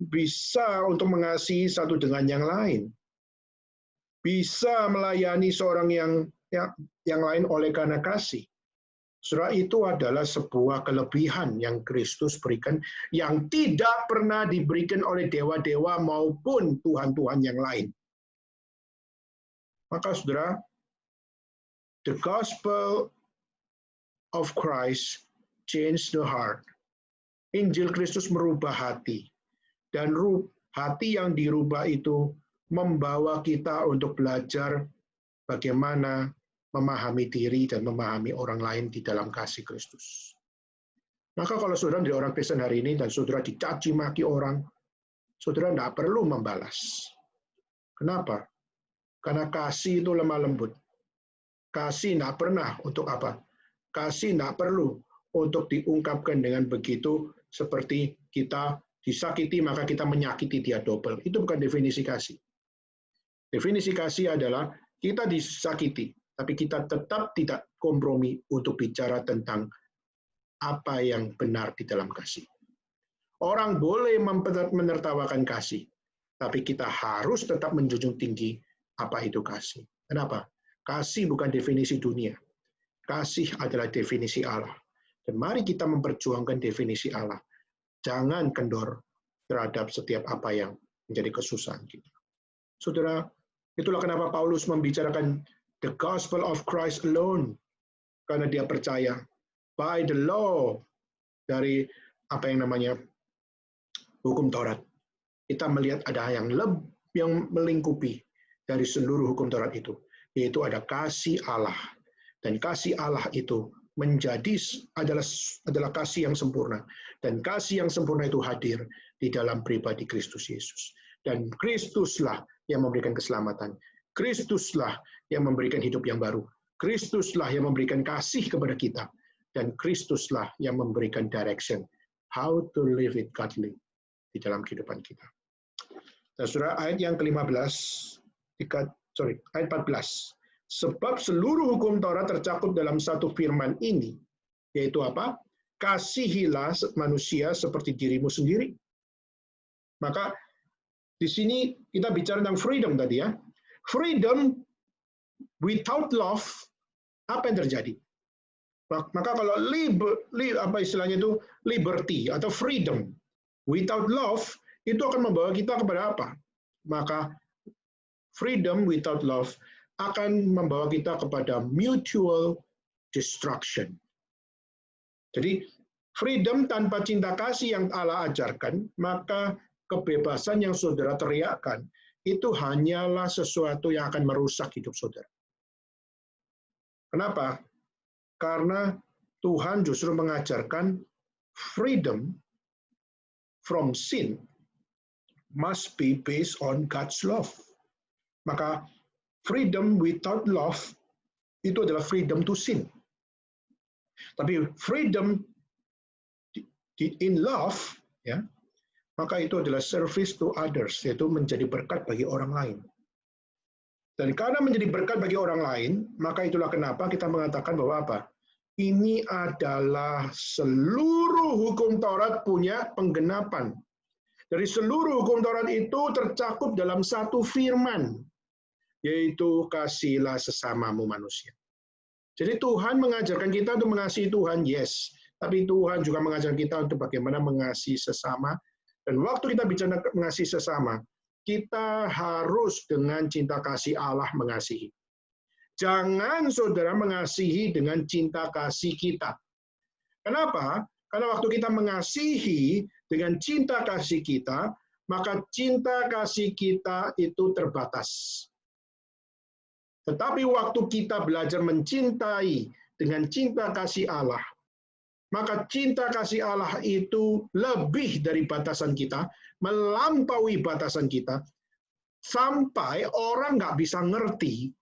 bisa untuk mengasihi satu dengan yang lain. Bisa melayani seorang yang lain oleh karena kasih. Saudara, itu adalah sebuah kelebihan yang Kristus berikan, yang tidak pernah diberikan oleh dewa-dewa maupun tuhan-tuhan yang lain. Maka saudara, the gospel of Christ changed the heart. Injil Kristus merubah hati. Dan hati yang dirubah itu membawa kita untuk belajar bagaimana memahami diri dan memahami orang lain di dalam kasih Kristus. Maka kalau saudara dari orang Kristen hari ini dan saudara dicaci maki orang, saudara tidak perlu membalas. Kenapa? Karena kasih itu lemah lembut. Kasih tidak pernah untuk apa? Kasih tidak perlu untuk diungkapkan dengan begitu seperti kita disakiti maka kita menyakiti dia double. Itu bukan definisi kasih. Definisi kasih adalah kita disakiti, tapi kita tetap tidak kompromi untuk bicara tentang apa yang benar di dalam kasih. Orang boleh menertawakan kasih, tapi kita harus tetap menjunjung tinggi apa itu kasih. Kenapa? Kasih bukan definisi dunia. Kasih adalah definisi Allah. Dan mari kita memperjuangkan definisi Allah. Jangan kendor terhadap setiap apa yang menjadi kesusahan kita. Saudara, itulah kenapa Paulus membicarakan the gospel of Christ alone. Karena dia percaya by the law dari apa yang namanya hukum Taurat. Kita melihat ada yang melingkupi dari seluruh hukum Taurat itu, yaitu ada kasih Allah. Dan kasih Allah itu adalah kasih yang sempurna. Dan kasih yang sempurna itu hadir di dalam pribadi Kristus Yesus. Dan Kristuslah yang memberikan keselamatan. Kristuslah yang memberikan hidup yang baru. Kristuslah yang memberikan kasih kepada kita. Dan Kristuslah yang memberikan direction. How to live it godly di dalam kehidupan kita. Dan saudara, ayat yang ke-15, ayat 14. Sebab seluruh hukum Taurat tercakup dalam satu firman ini, yaitu apa? Kasihilah manusia seperti dirimu sendiri. Maka di sini kita bicara tentang freedom tadi ya. Freedom without love, apa yang terjadi? Maka kalau liberty atau freedom without love, itu akan membawa kita kepada apa? Maka freedom without love akan membawa kita kepada mutual destruction. Jadi, freedom tanpa cinta kasih yang Allah ajarkan, maka kebebasan yang saudara teriakkan, itu hanyalah sesuatu yang akan merusak hidup saudara. Kenapa? Karena Tuhan justru mengajarkan freedom from sin must be based on God's love. Maka freedom without love itu adalah freedom to sin. Tapi freedom in love, ya, maka itu adalah service to others, yaitu menjadi berkat bagi orang lain. Dan karena menjadi berkat bagi orang lain, maka itulah kenapa kita mengatakan bahwa apa? Ini adalah seluruh hukum Taurat punya penggenapan. Dari seluruh hukum Taurat itu tercakup dalam satu firman, yaitu kasihlah sesamamu manusia. Jadi Tuhan mengajarkan kita untuk mengasihi Tuhan, yes. Tapi Tuhan juga mengajarkan kita untuk bagaimana mengasihi sesama. Dan waktu kita bicara mengasihi sesama, kita harus dengan cinta kasih Allah mengasihi. Jangan saudara mengasihi dengan cinta kasih kita. Kenapa? Karena waktu kita mengasihi dengan cinta kasih kita, maka cinta kasih kita itu terbatas. Tetapi waktu kita belajar mencintai dengan cinta kasih Allah, maka cinta kasih Allah itu lebih dari batasan kita, melampaui batasan kita, sampai orang nggak bisa ngerti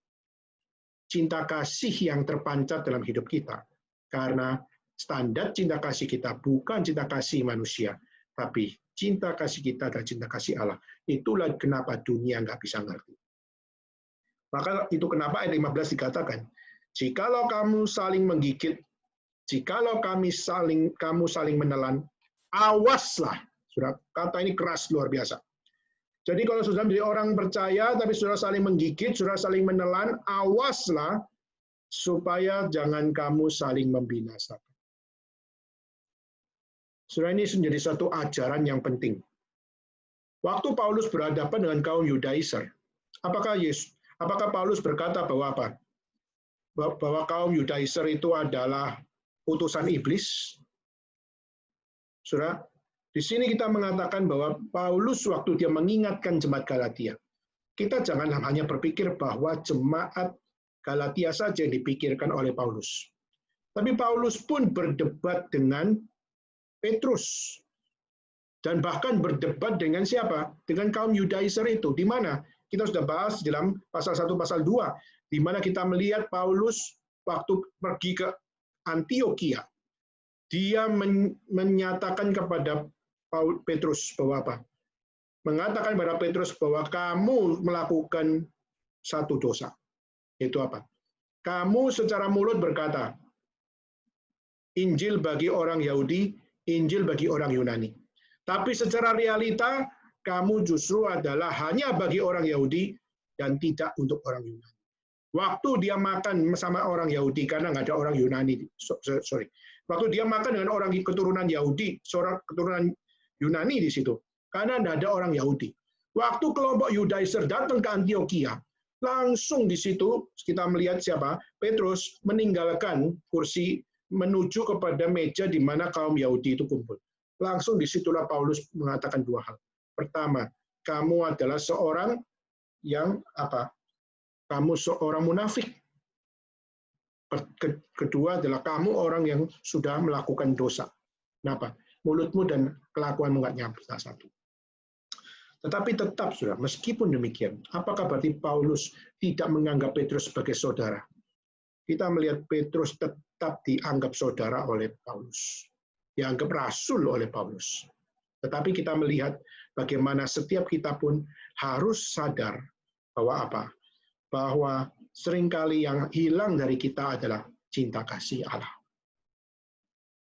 cinta kasih yang terpancar dalam hidup kita. Karena standar cinta kasih kita bukan cinta kasih manusia, tapi cinta kasih kita adalah cinta kasih Allah. Itulah kenapa dunia nggak bisa ngerti. Maka itu kenapa ayat 15 dikatakan, jikalau kamu saling menggigit, jikalau kamu saling menelan, awaslah. Sudah, kata ini keras luar biasa. Jadi kalau sudah menjadi orang percaya, tapi sudah saling menggigit, sudah saling menelan, awaslah supaya jangan kamu saling membinasakan. Sudah, ini menjadi satu ajaran yang penting. Waktu Paulus berhadapan dengan kaum Yudaiser, apakah Paulus berkata bahwa apa? Bahwa kaum Yudaiser itu adalah utusan iblis? Saudara, di sini kita mengatakan bahwa Paulus waktu dia mengingatkan jemaat Galatia, kita jangan hanya berpikir bahwa jemaat Galatia saja yang dipikirkan oleh Paulus. Tapi Paulus pun berdebat dengan Petrus. Dan bahkan berdebat dengan siapa? Dengan kaum Yudaiser itu. Di mana? Kita sudah bahas dalam pasal 1, pasal 2. Di mana kita melihat Paulus waktu pergi ke Antioquia. Dia menyatakan kepada Petrus bahwa apa? Mengatakan kepada Petrus bahwa kamu melakukan satu dosa. Itu apa? Kamu secara mulut berkata, Injil bagi orang Yahudi, Injil bagi orang Yunani. Tapi secara realita, kamu justru adalah hanya bagi orang Yahudi dan tidak untuk orang Yunani. Waktu dia makan sama orang Yahudi, karena nggak ada orang Yunani, waktu dia makan dengan orang keturunan Yahudi, seorang keturunan Yunani di situ, karena nggak ada orang Yahudi. Waktu kelompok Yudaiser datang ke Antioquia, langsung di situ kita melihat siapa? Petrus meninggalkan kursi menuju kepada meja di mana kaum Yahudi itu kumpul. Langsung disitulah Paulus mengatakan dua hal. Pertama, kamu adalah seorang yang apa? Kamu seorang munafik. Kedua adalah kamu orang yang sudah melakukan dosa. Kenapa? Mulutmu dan kelakuanmu nggak nyampe satu. Tetapi tetap, sudah, meskipun demikian, apakah berarti Paulus tidak menganggap Petrus sebagai saudara? Kita melihat Petrus tetap dianggap saudara oleh Paulus. Dianggap rasul oleh Paulus. Tetapi kita melihat bagaimana setiap kita pun harus sadar bahwa apa? Bahwa seringkali yang hilang dari kita adalah cinta kasih Allah.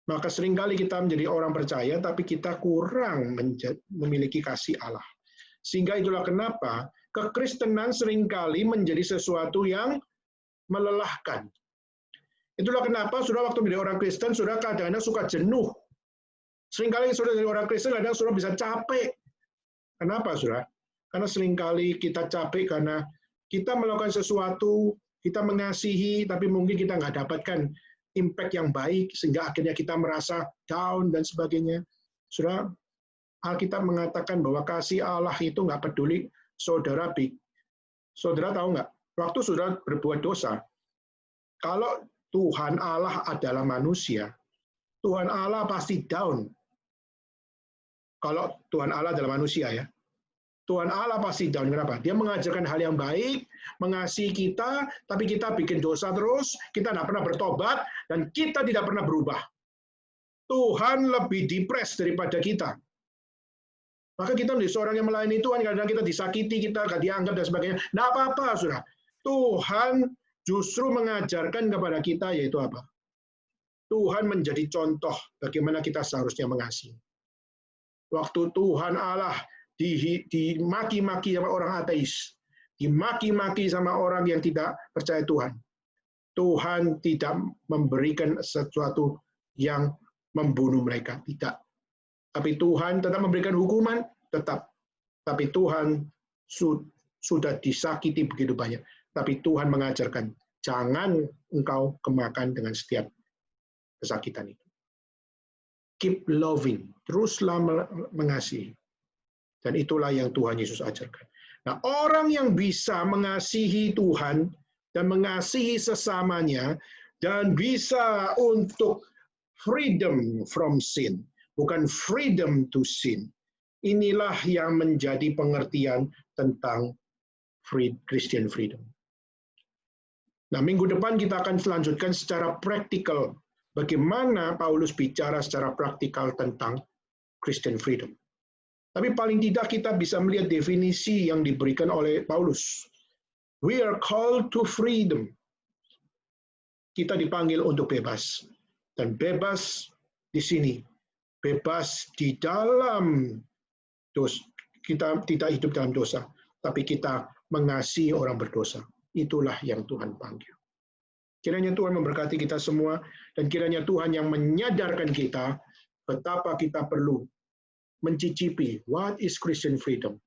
Maka seringkali kita menjadi orang percaya, tapi kita kurang memiliki kasih Allah. Sehingga itulah kenapa kekristenan seringkali menjadi sesuatu yang melelahkan. Itulah kenapa sudah waktu menjadi orang Kristen, sudah kadang-kadang suka jenuh. Seringkali sudah jadi orang Kristen, kadang sudah bisa capek. Kenapa, saudara? Karena seringkali kita capek karena kita melakukan sesuatu, kita mengasihi, tapi mungkin kita nggak dapatkan impact yang baik, sehingga akhirnya kita merasa down dan sebagainya. Saudara, Alkitab mengatakan bahwa kasih Allah itu nggak peduli saudara tahu nggak? Waktu saudara berbuat dosa, Kalau Tuhan Allah adalah manusia, Tuhan Allah pasti down. Kalau Tuhan Allah adalah manusia ya, Tuhan Allah pasti down. Kenapa? Dia mengajarkan hal yang baik, mengasihi kita, tapi kita bikin dosa terus, kita tidak pernah bertobat, dan kita tidak pernah berubah. Tuhan lebih depres daripada kita. Maka kita menjadi seorang yang melayani Tuhan, kadang kita disakiti, kita gak dianggap, dan sebagainya. Tidak apa-apa, saudara. Tuhan justru mengajarkan kepada kita, yaitu apa? Tuhan menjadi contoh bagaimana kita seharusnya mengasihi. Waktu Tuhan Allah dimaki-maki sama orang ateis, dimaki-maki sama orang yang tidak percaya Tuhan. Tuhan tidak memberikan sesuatu yang membunuh mereka, tidak. Tapi Tuhan tetap memberikan hukuman, tetap. Tapi Tuhan sudah disakiti begitu banyak. Tapi Tuhan mengajarkan, jangan engkau kemakan dengan setiap kesakitan itu. Keep loving, teruslah mengasihi. Dan itulah yang Tuhan Yesus ajarkan. Nah, orang yang bisa mengasihi Tuhan dan mengasihi sesamanya dan bisa untuk freedom from sin, bukan freedom to sin. Inilah yang menjadi pengertian tentang Christian freedom. Nah, minggu depan kita akan selanjutkan secara praktikal bagaimana Paulus bicara secara praktikal tentang Christian freedom. Tapi paling tidak kita bisa melihat definisi yang diberikan oleh Paulus. We are called to freedom. Kita dipanggil untuk bebas. Dan bebas di sini. Bebas di dalam dosa. Kita tidak hidup dalam dosa. Tapi kita mengasihi orang berdosa. Itulah yang Tuhan panggil. Kiranya Tuhan memberkati kita semua. Dan kiranya Tuhan yang menyadarkan kita betapa kita perlu mencicipi what is Christian freedom.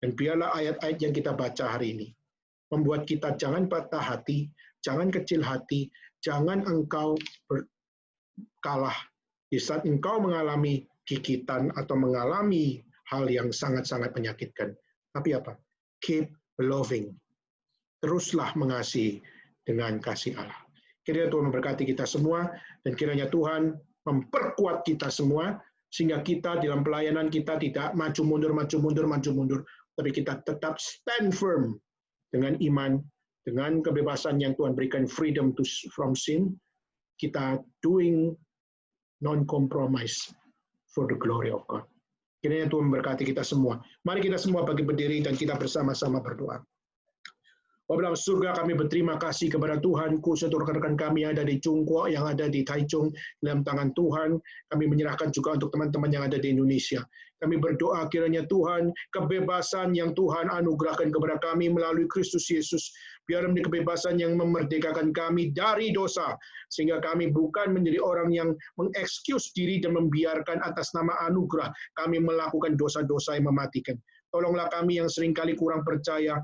Dan biarlah ayat-ayat yang kita baca hari ini membuat kita jangan patah hati, jangan kecil hati, jangan engkau kalah di saat engkau mengalami gigitan atau mengalami hal yang sangat-sangat menyakitkan. Tapi apa? Keep loving. Teruslah mengasihi dengan kasih Allah. Kiranya Tuhan memberkati kita semua, dan kiranya Tuhan memperkuat kita semua, sehingga kita dalam pelayanan kita tidak maju mundur, tapi kita tetap stand firm dengan iman, dengan kebebasan yang Tuhan berikan, freedom from sin. Kita doing non-compromise for the glory of God. Kiranya Tuhan memberkati kita semua. Mari kita semua bagi berdiri dan kita bersama-sama berdoa. Bapa dalam surga, kami berterima kasih kepada Tuhan, khusus untuk rekan-rekan kami yang ada di Chungkwa, yang ada di Taichung, dalam tangan Tuhan. Kami menyerahkan juga untuk teman-teman yang ada di Indonesia. Kami berdoa kiranya Tuhan, kebebasan yang Tuhan anugerahkan kepada kami melalui Kristus Yesus, biar menjadi kebebasan yang memerdekakan kami dari dosa, sehingga kami bukan menjadi orang yang mengexcuse diri dan membiarkan atas nama anugerah kami melakukan dosa-dosa yang mematikan. Tolonglah kami yang seringkali kurang percaya,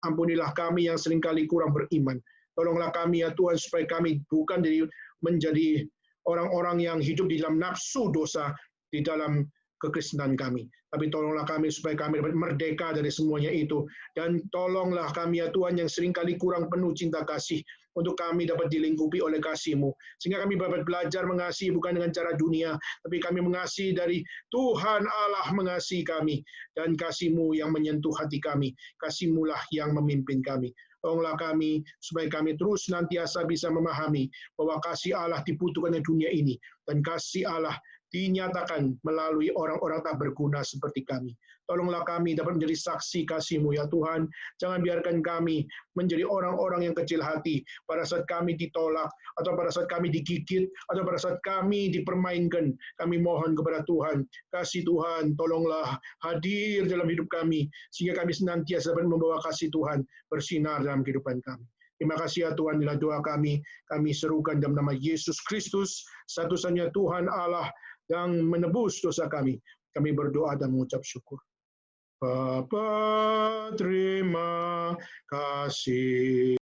ampunilah kami yang seringkali kurang beriman. Tolonglah kami ya Tuhan, supaya kami bukan menjadi orang-orang yang hidup di dalam nafsu dosa di dalam kekristenan kami. Tapi tolonglah kami supaya kami dapat merdeka dari semuanya itu. Dan tolonglah kami ya Tuhan yang seringkali kurang penuh cinta kasih, untuk kami dapat dilingkupi oleh kasih-Mu. Sehingga kami dapat belajar mengasihi bukan dengan cara dunia, tapi kami mengasihi dari Tuhan Allah mengasihi kami. Dan kasih-Mu yang menyentuh hati kami. Kasih-Mu lah yang memimpin kami. Tolonglah kami supaya kami terus nantiasa bisa memahami bahwa kasih Allah dibutuhkan di dunia ini. Dan kasih Allah dinyatakan melalui orang-orang tak berguna seperti kami. Tolonglah kami dapat menjadi saksi kasih-Mu ya Tuhan. Jangan biarkan kami menjadi orang-orang yang kecil hati pada saat kami ditolak, atau pada saat kami digigit, atau pada saat kami dipermainkan. Kami mohon kepada Tuhan, kasih Tuhan, tolonglah hadir dalam hidup kami, sehingga kami senantiasa dapat membawa kasih Tuhan bersinar dalam kehidupan kami. Terima kasih ya Tuhan, inilah doa kami serukan dalam nama Yesus Kristus, satu-satunya Tuhan Allah yang menebus dosa kami. Kami berdoa dan mengucap syukur. Bapa, terima kasih.